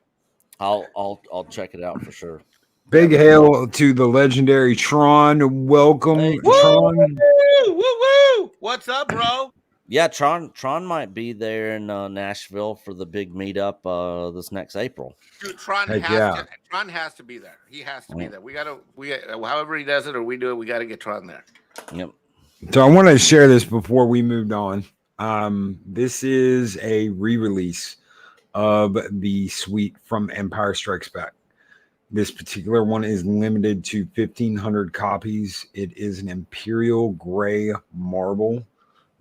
I'll check it out for sure. Big hail to the legendary Tron. Welcome, Hey. Tron. Woo! What's up, bro? Yeah, Tron might be there in Nashville for the big meetup this next April. Dude, Tron Heck has to be there. He has to be there. We however he does it or we do it, we got to get Tron there. Yep. So I want to share this before we moved on. This is a re-release of the suite from Empire Strikes Back. This particular one is limited to 1,500 copies. It is an Imperial Gray Marble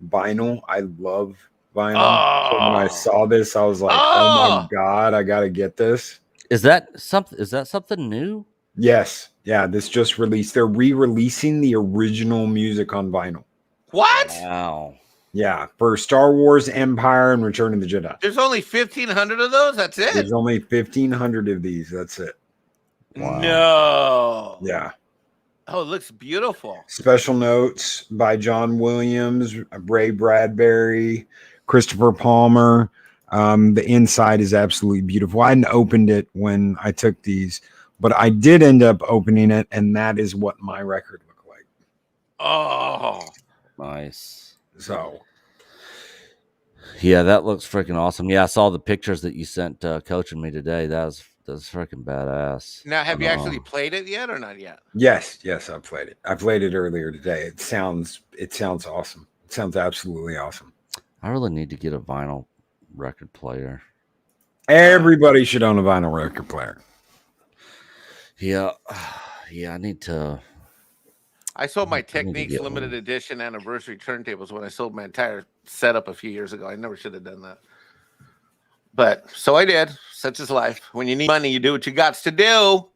vinyl. I love vinyl. So when I saw this, I was like, oh my God, I got to get this. Is that something new? Yes. Yeah, this just released. They're re-releasing the original music on vinyl. What? Wow. Yeah, for Star Wars, Empire, and Return of the Jedi. There's only 1,500 of those? That's it? There's only 1,500 of these. That's it. Wow. No. Yeah. Oh, it looks beautiful. Special notes by John Williams, Ray Bradbury, Christopher Palmer, The inside is absolutely beautiful. I hadn't opened it when I took these, but I did end up opening it, and that is what my record looked like. Oh, Nice. So, Yeah, that looks freaking awesome. Yeah, I saw the pictures that you sent coaching me today. That's freaking badass. now have you actually played it yet or not yet? yes, I played it. I played it earlier today. It sounds awesome. It sounds absolutely awesome. I really need to get a vinyl record player. Everybody should own a vinyl record player. Yeah, yeah, I need to. I sold my I need to Techniques get limited one. edition anniversary turntables when I sold my entire setup a few years ago. I never should have done that. But so I did. Such is life. When you need money, you do what you got to do.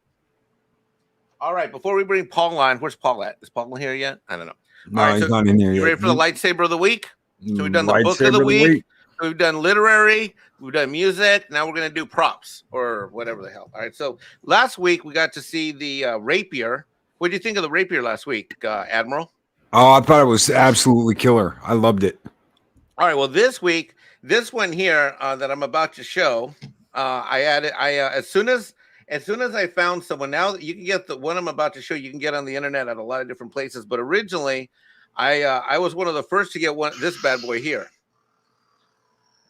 All right. Before we bring Paul on, where's Paul at? Is Paul here yet? I don't know. No, All right, he's so not in here you yet. ready for the lightsaber of the week? So we've done the book Lightsaber of the week. We've done literary. We've done music. Now we're going to do props or whatever the hell. All right. So last week we got to see the rapier. What did you think of the rapier last week, Admiral? Oh, I thought it was absolutely killer. I loved it. All right. Well, this week, this one here that I'm about to show, I added. As soon as I found someone, now you can get the one I'm about to show. You can get on the internet at a lot of different places. But originally, I was one of the first to get this bad boy here.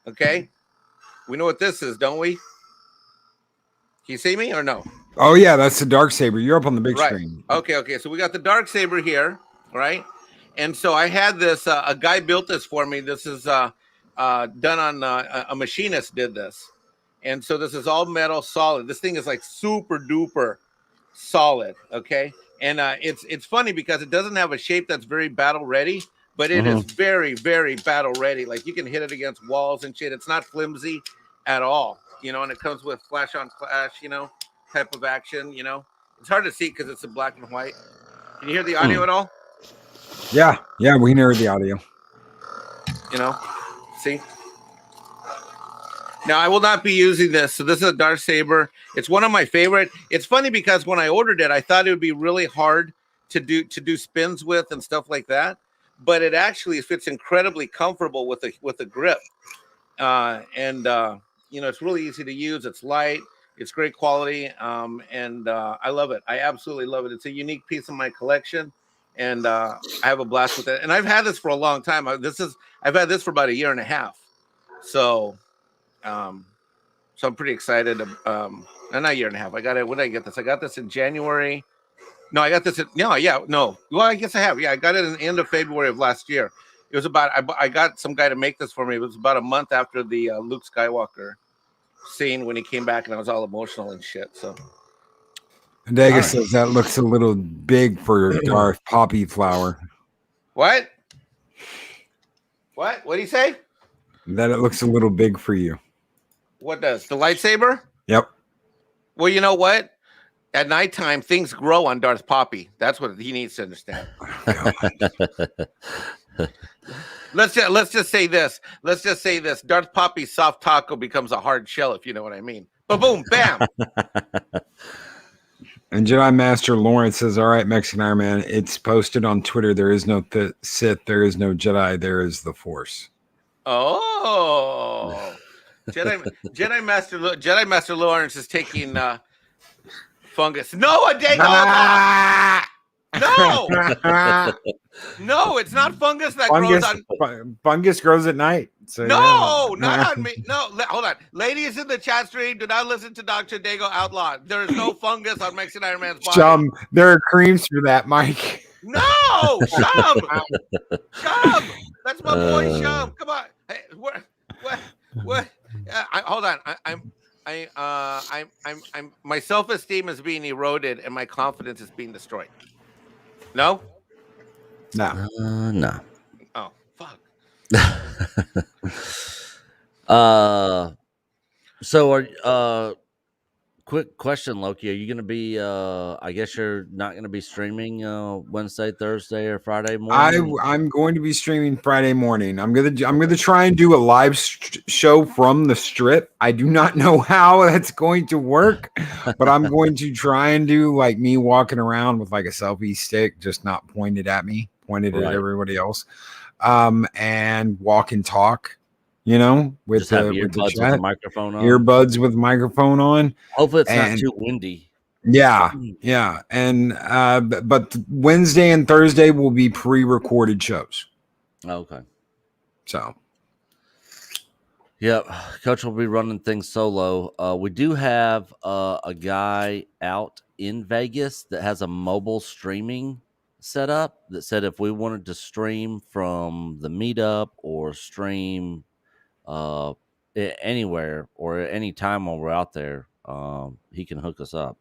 Okay, we know what this is, don't we? Can you see me or no? Oh yeah, that's the dark saber. You're up on the big Right. screen. Okay. So we got the dark saber here, right? And so I had this. A guy built this for me. This is done on a machinist did this, and so this is all metal, solid. This thing is like super duper solid. Okay, and it's funny because it doesn't have a shape that's very battle ready, but it is very, very battle ready. Like you can hit it against walls and shit. It's not flimsy at all, you know. And it comes with flash on flash, you know, type of action. You know, it's hard to see because it's in black and white. Can you hear the audio at all? Yeah, we can hear the audio. You know, see. Now I will not be using this. So this is a dark saber. It's one of my favorite. It's funny because when I ordered it, I thought it would be really hard to do spins with and stuff like that. But it actually fits incredibly comfortable with the grip. And you know, it's really easy to use. It's light. It's great quality. And I love it. I absolutely love it. It's a unique piece of my collection. And I have a blast with it. And I've had this for a long time. I've had this for about a year and a half. So I'm pretty excited. Not a year and a half. I got it. When did I get this? I got this in January. No, I got this. Well, I guess I have. Yeah, I got it in the end of February of last year. It was about. I got some guy to make this for me. It was about a month after the Luke Skywalker scene when he came back, and I was all emotional and shit. So. Daga says that looks a little big for Darth Poppy Flower. What? What do you say? That it looks a little big for you. What does? The lightsaber? Yep. Well, you know what? At nighttime, things grow on Darth Poppy. That's what he needs to understand. Let's just say this. Let's just say this. Darth Poppy's soft taco becomes a hard shell, if you know what I mean. Ba-boom, bam. And Jedi Master Lawrence says, all right, Mexican Ironman, it's posted on Twitter. There is no Sith. There is no Jedi. There is the Force. Oh. Jedi Master Lawrence is taking fungus. No, Adego! No! No, it's not fungus that grows on... Fungus grows at night. So no, not on me. No, hold on. Ladies in the chat stream, do not listen to Dr. Dago Outlaw. There is no fungus on Mexican Ironman's body. There are creams for that, Mike. No, Shum. Shum. That's my boy, Shum. Come on. Hey, what? Hold on. I'm my self-esteem is being eroded and my confidence is being destroyed. No? No. No. Oh, fuck. So quick question, Loki. Are you going to be? I guess you're not going to be streaming Wednesday, Thursday, or Friday morning. I'm going to be streaming Friday morning. I'm gonna try and do a live show from the Strip. I do not know how that's going to work, but I'm going to try and do like me walking around with like a selfie stick, just not pointed at me, pointed at everybody else, and walk and talk. You know, with Just have the earbuds with a chat, microphone on. earbuds with microphone on. Hopefully, it's not And too windy. yeah, and but Wednesday and Thursday will be pre-recorded shows. Okay. So, Yep, Coach will be running things solo. We do have a guy out in Vegas that has a mobile streaming setup that said if we wanted to stream from the meetup or stream anywhere or at any time while we're out there, he can hook us up.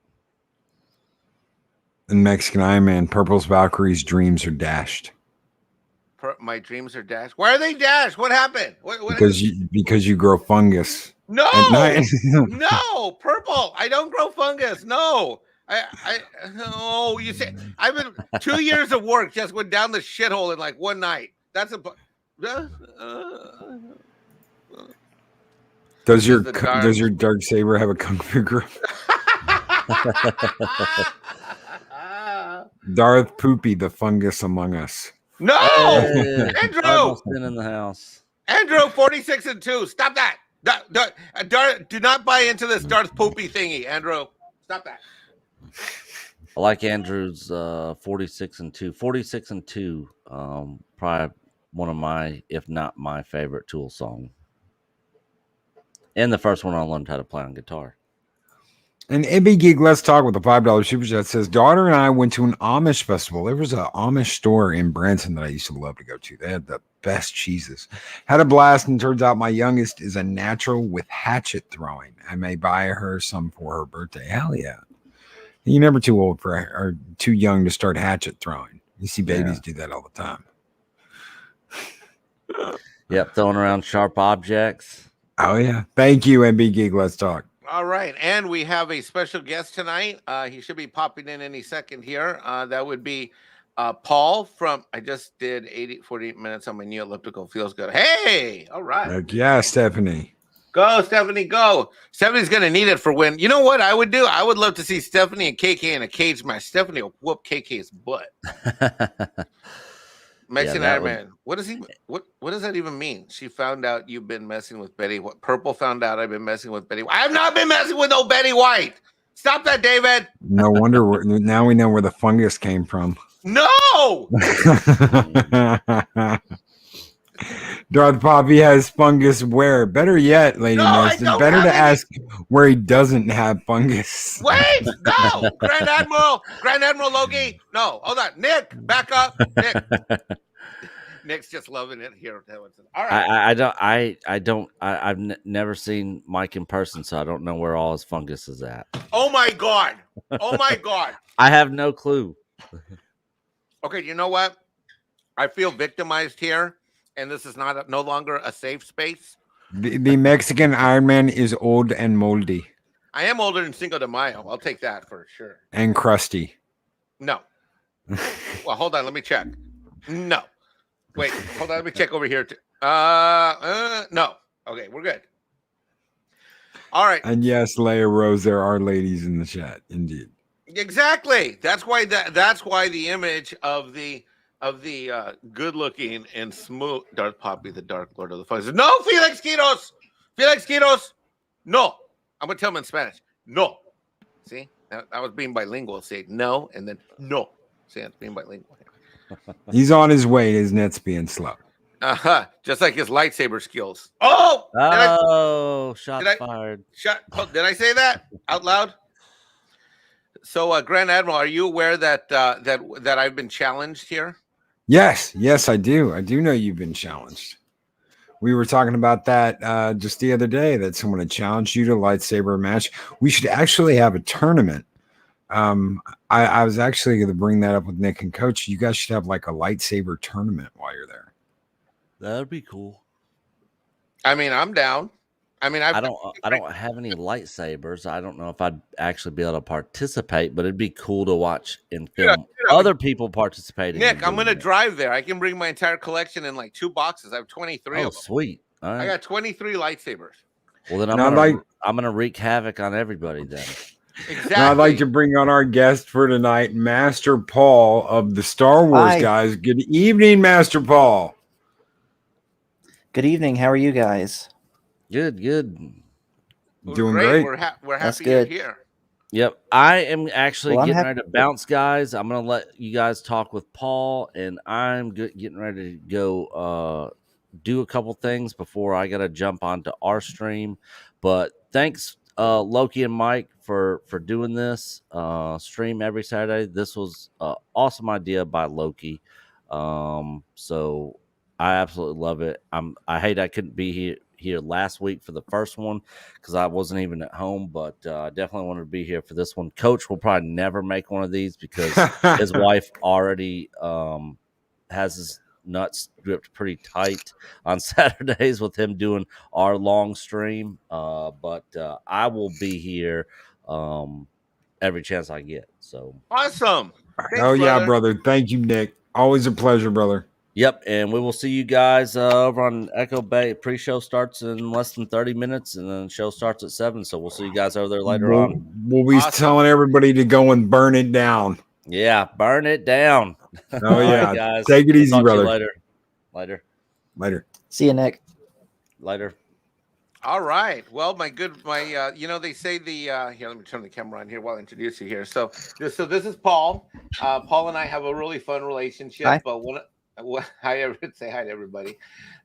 in Mexican Ironman, Purple's Valkyrie's dreams are dashed. My dreams are dashed. Why are they dashed? What happened? What because you grow fungus. No, at night. no, Purple. I don't grow fungus. No, no. You say I've been 2 years of work just went down the shithole in like one night. That's a. Does your dark saber have a kung fu grip? Darth Poopy, the fungus among us. No, Hey, Andrew. in the house. Andrew, 46 and 2. Stop that. Do not buy into this Darth Poopy thingy, Andrew. Stop that. I like Andrew's 46 and 2. 46 and 2. Probably one of my, if not my favorite Tool song. And the first one I learned how to play on guitar. And Ibby Geek Let's Talk with a $5 super chat says, daughter and I went to an Amish festival. There was an Amish store in Branson that I used to love to go to. They had the best cheeses. Had a blast, and turns out my youngest is a natural with hatchet throwing. I may buy her some for her birthday. Hell yeah. You're never too old for or too young to start hatchet throwing. You see babies do that all the time. Yep, throwing around sharp objects. Oh, yeah. Thank you, MB Geek Let's Talk. All right, and we have a special guest tonight. He should be popping in any second here. That would be Paul from, I just did 48 minutes on my new elliptical. Feels good. Hey, all right. Heck yeah, Stephanie. Go, Stephanie, go. Stephanie's going to need it for when. You know what I would do? I would love to see Stephanie and KK in a cage match. Stephanie will whoop KK's butt. Mexican Ironman. What does that even mean? She found out you've been messing with Betty. What Purple found out I've been messing with Betty. I have not been messing with no Betty White. Stop that, David. No wonder now we know where the fungus came from. No. Darth Poppy has fungus where? Better yet, Lady Ness, it's better to ask where he doesn't have fungus. Wait, no. Grand Admiral Logie. No, hold on. Nick, back up. Nick. Nick's just loving it here. All right. I've never seen Mike in person, so I don't know where all his fungus is at. Oh my God. Oh my God. I have no clue. Okay, you know what? I feel victimized here. And this is no longer a safe space. The Mexican Ironman is old and moldy. I am older than Cinco de Mayo. I'll take that for sure. And crusty. No. Well, hold on. Let me check. No. Wait. Hold on. Let me check over here. No. Okay, we're good. All right. And yes, Leia Rose, there are ladies in the chat. Indeed. Exactly. That's why the image of the good-looking and smooth Darth Poppy, the Dark Lord of the Fungus. No, Felix Quiros. No. I'm going to tell him in Spanish. No. See? I was being bilingual. Say no, and then no. See, that's being bilingual. He's on his way. His net's being slow. Uh-huh. Just like his lightsaber skills. Oh! Shots fired. Did I say that out loud? So, Grand Admiral, are you aware that I've been challenged here? Yes, I do. I do know you've been challenged. We were talking about that just the other day, that someone had challenged you to a lightsaber match. We should actually have a tournament. I was actually going to bring that up with Nick and Coach. You guys should have like a lightsaber tournament while you're there. That'd be cool. I mean, I'm down. I mean, I don't have any lightsabers. I don't know if I'd actually be able to participate, but it'd be cool to watch and film other people participating. Nick, I'm going to drive there. I can bring my entire collection in like 2 boxes. I have 23 of them. Sweet. All right. I got 23 lightsabers. Well, then I'm gonna wreak havoc on everybody then. Exactly. Now I'd like to bring on our guest for tonight, Master Paul of the Star Wars guys. Good evening, Master Paul. Good evening. How are you guys? Good, good. We're Doing great. great. We're That's happy you're good. here. Yep. I am actually Well, I'm getting happy. ready to bounce, guys. I'm going to let you guys talk with Paul, and I'm getting ready to go do a couple things before I got to jump onto our stream. But thanks, Loki and Mike, for doing this stream every Saturday. This was an awesome idea by Loki. So I absolutely love it. I hate I couldn't be here last week for the first one because I wasn't even at home, but I definitely wanted to be here for this one. Coach will probably never make one of these because his wife already has his nuts gripped pretty tight on Saturdays with him doing our long stream. But I will be here every chance I get. So, Awesome. Thanks, Oh yeah, brother. brother. Thank you, Nick. Always a pleasure, brother. yep. And we will see you guys over on Echo Bay. Pre-show starts in less than 30 minutes, and then the show starts at 7. So we'll see you guys over there later on. We'll be Awesome. telling everybody to go and burn it down. Yeah, burn it down. Oh All yeah. right, guys. Take it We'll easy, talk to you brother. Later. Later. See you, Nick. Later. All right. Well, they say here, let me turn the camera on here while I introduce you here. So this is Paul. Paul and I have a really fun relationship. Hi. But say hi to everybody.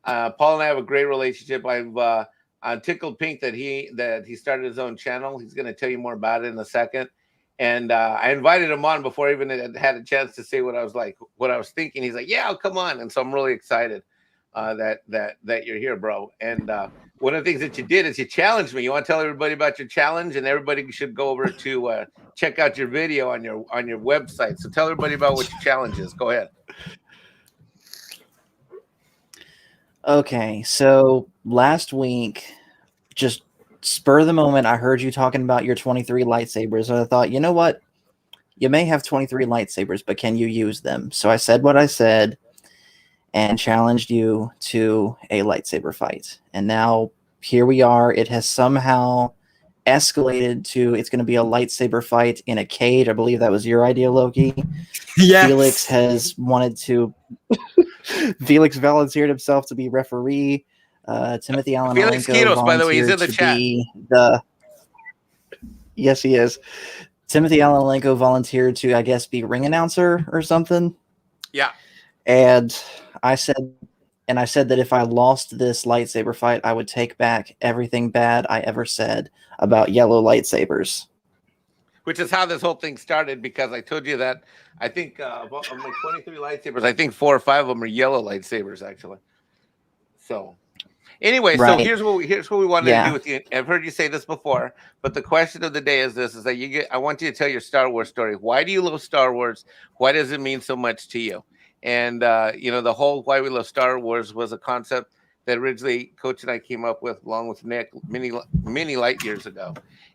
Paul and I have a great relationship. I'm tickled pink that he started his own channel. He's going to tell you more about it in a second. And I invited him on before I even had a chance to say what I was thinking. He's like, "Yeah, I'll come on." And so I'm really excited that you're here, bro. And one of the things that you did is you challenged me. You want to tell everybody about your challenge, and everybody should go over to check out your video on your website. So tell everybody about what your challenge is. Go ahead. Okay, so last week, just spur of the moment, I heard you talking about your 23 lightsabers. And I thought, you know what? You may have 23 lightsabers, but can you use them? So I said what I said and challenged you to a lightsaber fight. And now here we are. It has somehow escalated to it's going to be a lightsaber fight in a cage. I believe that was your idea, Loki. Yes. Felix has wanted to. Felix volunteered himself to be referee. Timothy Allen Felix Quiros, by the way, he's in the chat. Yes, he is. Timothy Allen volunteered to, I guess, be ring announcer or something. Yeah. And I said that if I lost this lightsaber fight, I would take back everything bad I ever said about yellow lightsabers. Which is how this whole thing started, because I told you that I think of my 23 lightsabers, I think 4 or 5 of them are yellow lightsabers, actually. So anyway, Right. So here's what we wanted to do with you. I've heard you say this before, but the question of the day is this: is that I want you to tell your Star Wars story. Why do you love Star Wars? Why does it mean so much to you? And the whole why we love Star Wars was a concept that originally Coach and I came up with, along with Nick, many light years ago.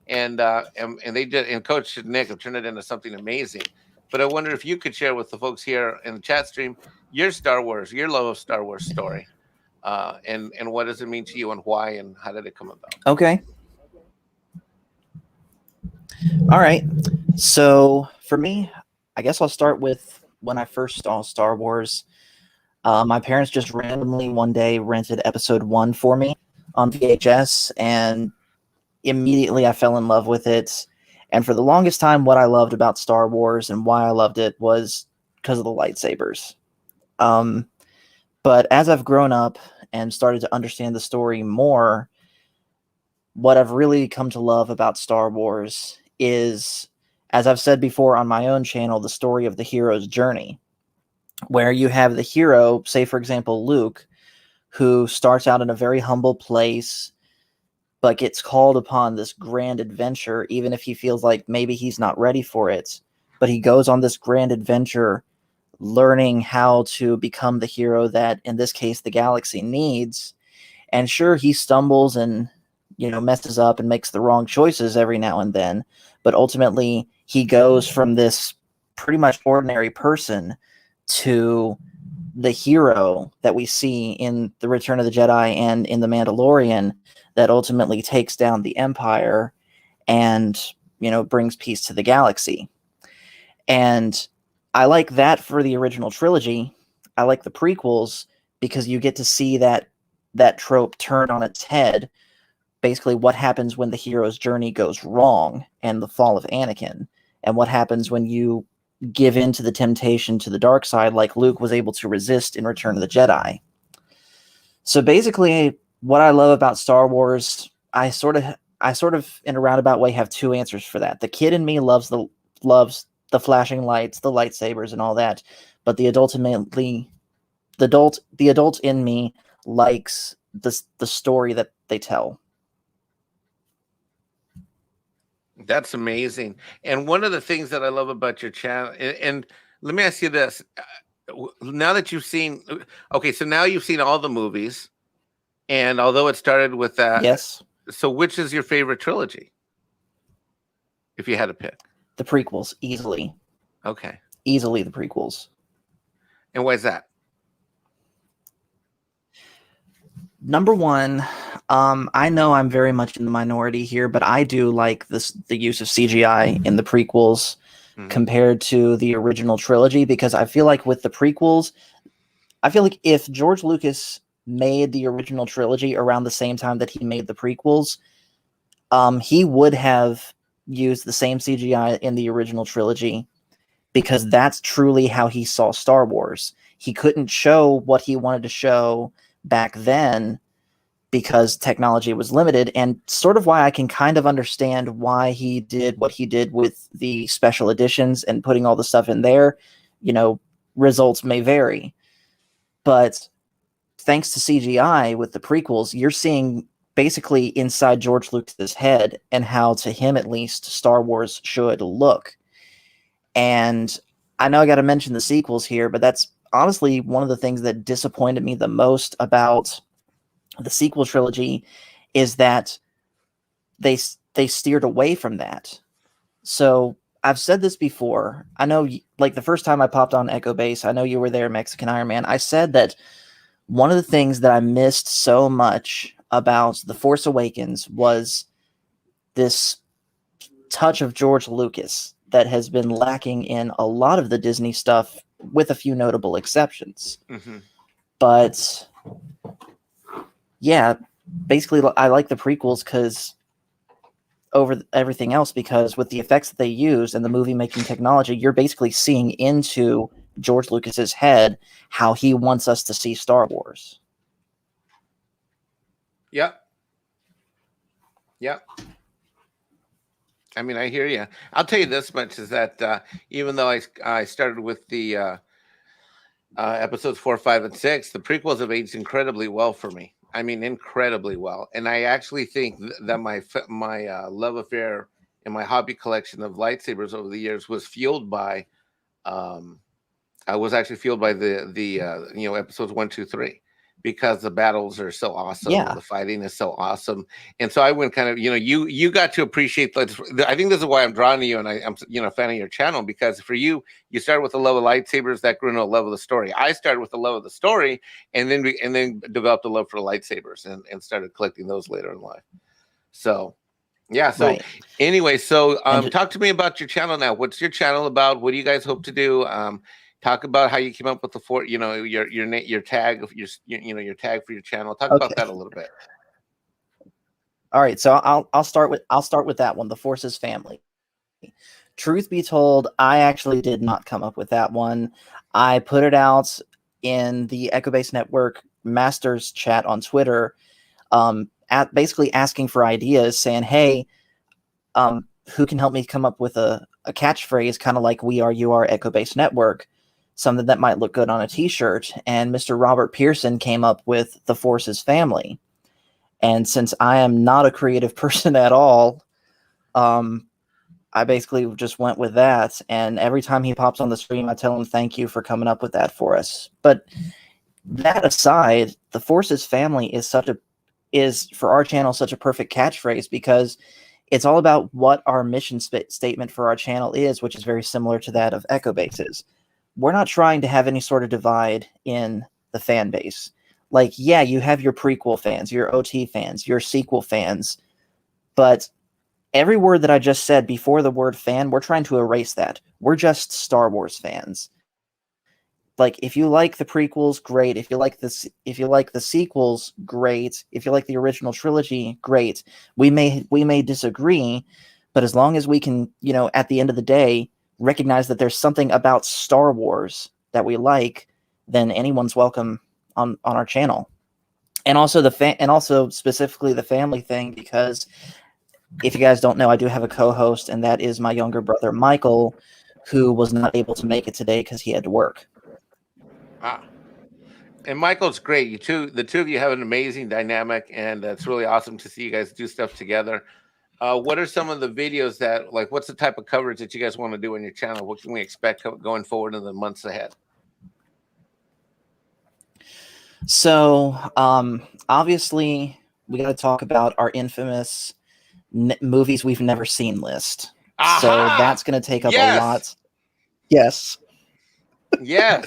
And they did, and Coach Nick have turned it into something amazing. But I wonder if you could share with the folks here in the chat stream your love of Star Wars story. And what does it mean to you, and why, and how did it come about? Okay. All right. So for me, I guess I'll start with when I first saw Star Wars. My parents just randomly one day rented episode 1 for me on VHS, and immediately I fell in love with it. And for the longest time, what I loved about Star Wars and why I loved it was because of the lightsabers. But as I've grown up and started to understand the story more, what I've really come to love about Star Wars is, as I've said before on my own channel, the story of the hero's journey, where you have the hero, say, for example, Luke, who starts out in a very humble place, but gets called upon this grand adventure, even if he feels like maybe he's not ready for it. But he goes on this grand adventure, learning how to become the hero that, in this case, the galaxy needs. And sure, he stumbles and, messes up and makes the wrong choices every now and then. But ultimately, he goes from this pretty much ordinary person to the hero that we see in The Return of the Jedi and in The Mandalorian, that ultimately takes down the Empire and, brings peace to the galaxy. And I like that for the original trilogy. I like the prequels because you get to see that that trope turned on its head. Basically, what happens when the hero's journey goes wrong, and the fall of Anakin, and what happens when you give in to the temptation to the dark side, like Luke was able to resist in Return of the Jedi. So basically, what I love about Star Wars, I sort of in a roundabout way have two answers for that. The kid in me loves the flashing lights, the lightsabers, and all that, but the adult in me likes the story that they tell. That's amazing. And one of the things that I love about your channel, and let me ask you this. Now that you've seen, okay, so now you've seen all the movies, and although it started with that, Yes. So which is your favorite trilogy? If you had to pick. The prequels, easily. Okay. Easily the prequels. And why is that? Number one, I know I'm very much in the minority here, but I do like the use of CGI in the prequels compared to the original trilogy, because I feel like with the prequels, I feel like if George Lucas made the original trilogy around the same time that he made the prequels, he would have used the same CGI in the original trilogy, because that's truly how he saw Star Wars. He couldn't show what he wanted to show back then because technology was limited, and sort of why I can kind of understand why he did what he did with the special editions and putting all the stuff in there. You know, results may vary, but thanks to CGI with the prequels, you're seeing basically inside George Lucas's head and how, to him at least, Star Wars should look. And I know I got to mention the sequels here, but that's honestly one of the things that disappointed me the most about the sequel trilogy, is that they steered away from that. So I've said this before. I know, like the first time I popped on Echo Base, I know you were there, Mexican Ironman. I said that one of the things that I missed so much about The Force Awakens was this touch of George Lucas that has been lacking in a lot of the Disney stuff, with a few notable exceptions. But yeah, basically I like the prequels because over everything else, because with the effects that they use and the movie making technology, you're basically seeing into George Lucas's head how he wants us to see Star Wars. Yep. I mean, I hear you. I'll tell you this much, is that even though I started with the episodes 4, 5, and 6, the prequels have aged incredibly well for me. I mean, incredibly well. And I actually think that my love affair and my hobby collection of lightsabers over the years was fueled by, I was actually fueled by the episodes 1, 2, 3, because the battles are so awesome. Yeah. The fighting is so awesome. And so I went kind of, you got to appreciate, I think this is why I'm drawn to you, and I'm a fan of your channel, because for you started with the love of lightsabers that grew into a love of the story. I started with the love of the story, and then developed a love for the lightsabers and started collecting those later in life. So yeah. So Right. Anyway, so talk to me about your channel now. What's your channel about? What do you guys hope to do? Talk about how you came up with your tag of your tag for your channel. Talk about that a little bit. All right, so I'll start with that one, The Force's Family. Truth be told, I actually did not come up with that one. I put it out in the Echo Base Network Masters chat on Twitter, basically asking for ideas, saying, hey, who can help me come up with a catchphrase, kind of like "We Are, You Are, Echo Base Network," something that might look good on a t-shirt. And Mr. Robert Pearson came up with The Force's Family. And since I am not a creative person at all, I basically just went with that. And every time he pops on the stream, I tell him thank you for coming up with that for us. But that aside, The Force's Family is for our channel such a perfect catchphrase, because it's all about what our mission statement for our channel is, which is very similar to that of Echo Base's. We're not trying to have any sort of divide in the fan base. Like, yeah, you have your prequel fans, your OT fans, your sequel fans, but every word that I just said before the word fan, we're trying to erase that. We're just Star Wars fans. like if you like the prequels, great. If you like this, if you like the sequels, great. If you like the original trilogy, great. We may disagree, but as long as we can, you know, at the end of the day, recognize that there's something about Star Wars that we like, then anyone's welcome on our channel. And also and also specifically the family thing, because if you guys don't know, I do have a co-host, and that is my younger brother Michael, who was not able to make it today because he had to work. Ah. And Michael's great. The two of you have an amazing dynamic, and it's really awesome to see you guys do stuff together. What are some of the videos that, like, what's the type of coverage that you guys want to do on your channel? What can we expect going forward in the months ahead? So, obviously, we got to talk about our infamous movies we've never seen list. Aha! So that's going to take up a lot. Yes. Yes.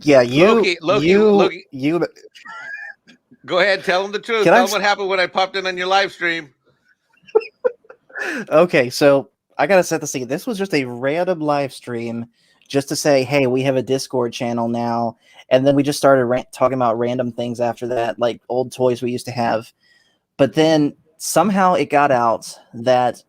Yeah, Loki. Go ahead, tell them the truth. Tell them what happened when I popped in on your live stream. Okay, so I gotta set the scene. This was just a random live stream, just to say, hey, we have a Discord channel now, and then we just started talking about random things after that, like old toys we used to have. But then somehow it got out that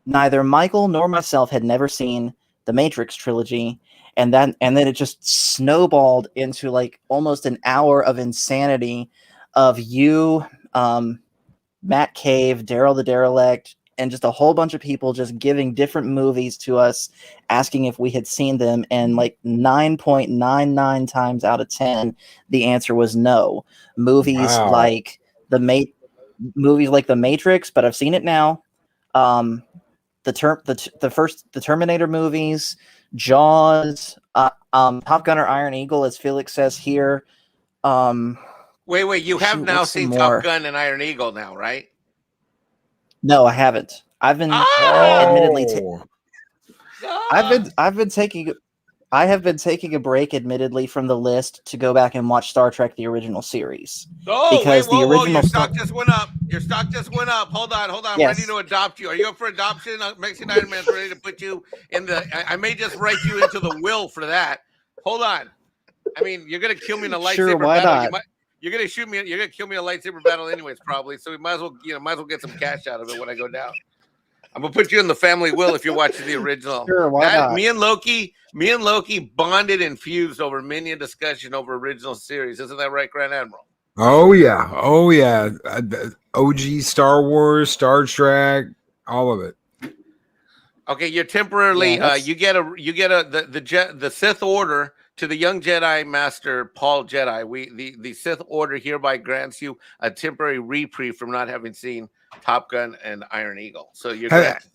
neither Michael nor myself had never seen the Matrix trilogy. And then it just snowballed into like almost an hour of insanity of you, Matt Cave, Daryl the Derelict, and just a whole bunch of people just giving different movies to us, asking if we had seen them. And like 9.99 times out of 10, the answer was no. Movies like the Matrix, but I've seen it now. The Terminator movies, Jaws, Top Gun or Iron Eagle, as Felix says here. Wait, you have now seen Top Gun and Iron Eagle now, right? No, I haven't. I've been admittedly I have been taking a break, admittedly, from the list to go back and watch Star Trek: The Original Series. Oh, because your stock just went up. Your stock just went up. Hold on. I'm ready to adopt you. Are you up for adoption? Mexican Ironman's ready to put you in the. I may just write you into the will for that. Hold on. I mean, you're gonna kill me in a lightsaber battle. Not? You're gonna shoot me. You're gonna kill me in a lightsaber battle, anyways, probably. So we might as well get some cash out of it when I go down. I'm gonna put you in the family will if you're watching the original. Sure, why not? Me and Loki bonded and fused over many a discussion over original series. Isn't that right, Grand Admiral? Oh yeah. OG Star Wars, Star Trek, all of it. Okay, you're temporarily you get the Sith Order to the young Jedi Master Paul Jedi. The Sith Order hereby grants you a temporary reprieve from not having seen Top Gun and Iron Eagle. So you're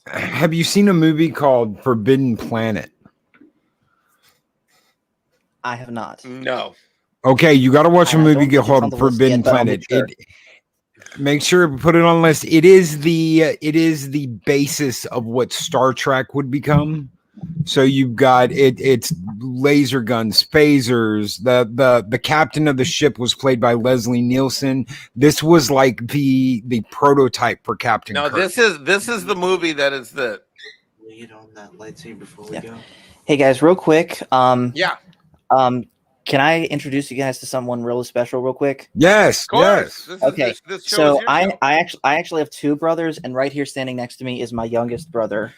have you seen a movie called Forbidden Planet? I have not. No. Okay, you got to watch a movie called Forbidden Planet. Make sure to put it on the list. It is the basis of what Star Trek would become. So you've got it's laser guns, phasers. The captain of the ship was played by Leslie Nielsen. This was like the prototype for Captain Kirk. This is the movie that is the lead on that lightsaber before we go. Hey guys, real quick. Can I introduce you guys to someone really special real quick? Yes, of course. Yes. Okay. So I actually have two brothers, and right here standing next to me is my youngest brother.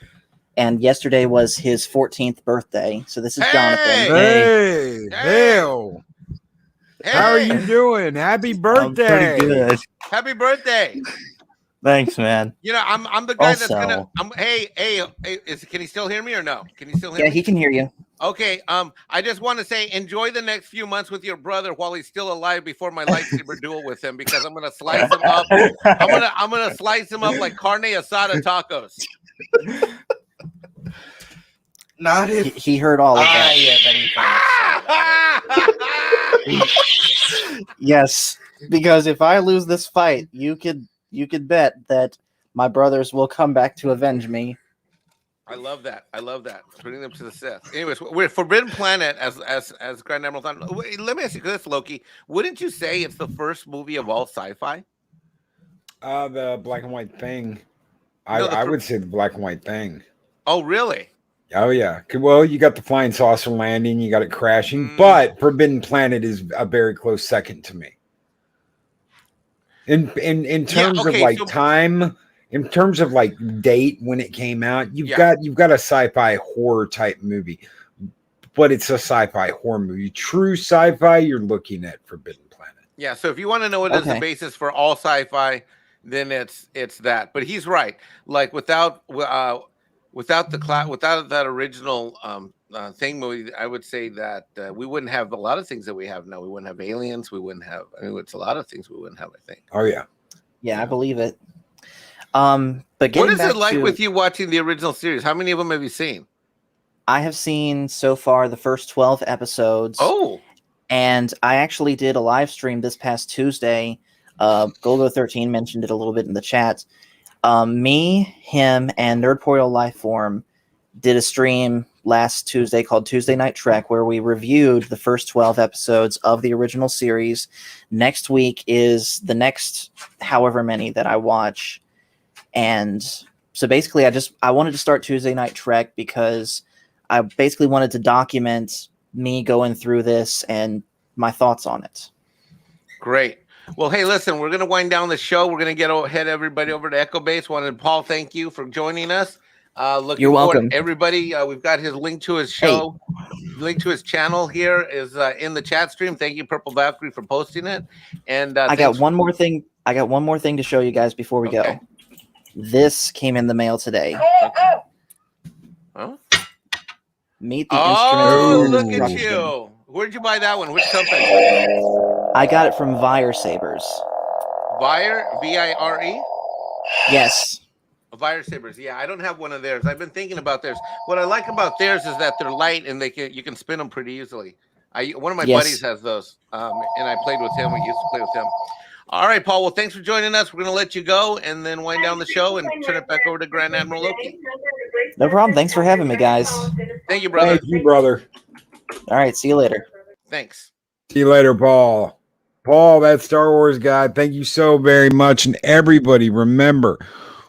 And yesterday was his 14th birthday. So this is Jonathan. Hey. How are you doing? Happy birthday. I'm pretty good. Happy birthday. Thanks, man. You know, I'm the guy that's gonna. Can he still hear me or no? Can he still hear me? Yeah, he can hear you. Okay. I just want to say, enjoy the next few months with your brother while he's still alive before my lightsaber duel with him, because I'm gonna slice him up. I'm gonna slice him up like carne asada tacos. Not if he heard all of that. Yes, because if I lose this fight, you could bet that my brothers will come back to avenge me. I love that. Putting them to the Sith. Anyways, we're Forbidden Planet as Grand Admiral. Let me ask you this, Loki. Wouldn't you say it's the first movie of all sci-fi? The black and white thing. I would say the black and white thing. Oh, really? Oh yeah. Well, you got the flying saucer landing, you got it crashing, Mm. but Forbidden Planet is a very close second to me. In terms of okay, like so- time, in terms of like date when it came out, you've got a sci-fi horror type movie, but it's a sci-fi horror movie. True sci-fi, you're looking at Forbidden Planet. Yeah, so if you want to know what is the basis for all sci-fi, then it's that. But he's right. Like without that original thing movie, I would say that we wouldn't have a lot of things that we have now. We wouldn't have aliens. We wouldn't have. I mean, it's a lot of things we wouldn't have. I think. Oh yeah. Yeah, I believe it. But what is it like with you watching the original series? How many of them have you seen? I have seen so far the first 12 episodes. Oh. And I actually did a live stream this past Tuesday. Golgo13 mentioned it a little bit in the chat. Me, him, and Nerdporeal Lifeform did a stream last Tuesday called Tuesday Night Trek, where we reviewed the first 12 episodes of the original series. Next week is the next however many that I watch. And so basically I wanted to start Tuesday Night Trek because I basically wanted to document me going through this and my thoughts on it. Great. Well, hey, listen, we're going to wind down the show. We're going to head everybody over to Echo Base. Paul, thank you for joining us. You're welcome. Everybody, we've got his link to his show. Link to his channel here is in the chat stream. Thank you, Purple Valkyrie, for posting it. And I got one more thing. I got one more thing to show you guys before we go. This came in the mail today. Huh? Meet the instrument. Look at you. Where'd you buy that one? Which company? I got it from Vire Sabers. Vire? V-I-R-E? Yes. Vire Sabers. Yeah, I don't have one of theirs. I've been thinking about theirs. What I like about theirs is that they're light and you can spin them pretty easily. One of my buddies has those, and I played with him. We used to play with him. All right, Paul. Well, thanks for joining us. We're going to let you go and then wind down the show and turn it back over to Grand Admiral Loki. No problem. Thanks for having me, guys. Thank you, brother. Thank you, brother. All right. See you later. Thanks. See you later, Paul. Paul, that Star Wars guy, thank you so very much. And everybody, remember,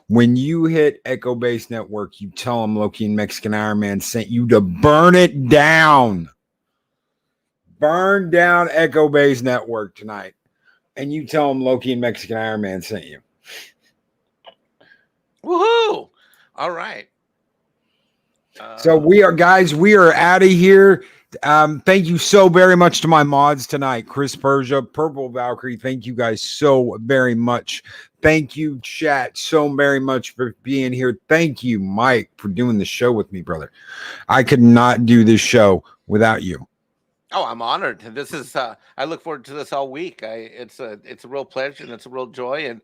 when you hit Echo Base Network, you tell them Loki and Mexican Ironman sent you to burn it down. Burn down Echo Base Network tonight. And you tell them Loki and Mexican Ironman sent you. Woohoo! All right. So we are out of here. Thank you so very much to my mods tonight. Chris Persia, Purple Valkyrie. Thank you guys so very much. Thank you, chat, so very much for being here. Thank you, Mike, for doing the show with me, brother. I could not do this show without you. Oh, I'm honored. This is I look forward to this all week. It's a real pleasure and it's a real joy. And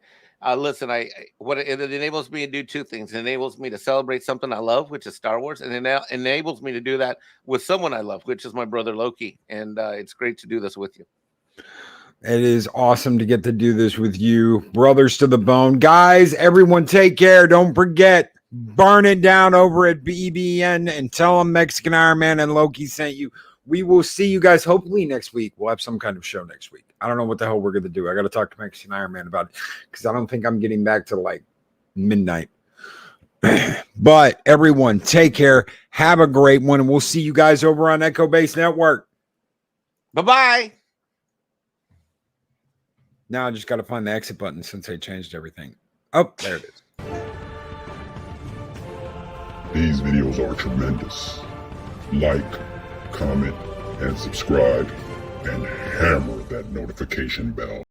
listen, it enables me to do two things. It enables me to celebrate something I love, which is Star Wars, and it enables me to do that with someone I love, which is my brother Loki. And it's great to do this with you. It is awesome to get to do this with you, brothers to the bone. Guys, everyone take care. Don't forget, burn it down over at BBN and tell them Mexican Ironman and Loki sent you. We will see you guys hopefully next week. We'll have some kind of show next week. I don't know what the hell we're going to do. I got to talk to Mexican Ironman about it because I don't think I'm getting back to like midnight. But everyone, take care. Have a great one. And we'll see you guys over on Echo Base Network. Bye-bye. Now I just got to find the exit button since they changed everything. Oh, there it is. These videos are tremendous. Like, comment, and subscribe, and hammer that notification bell.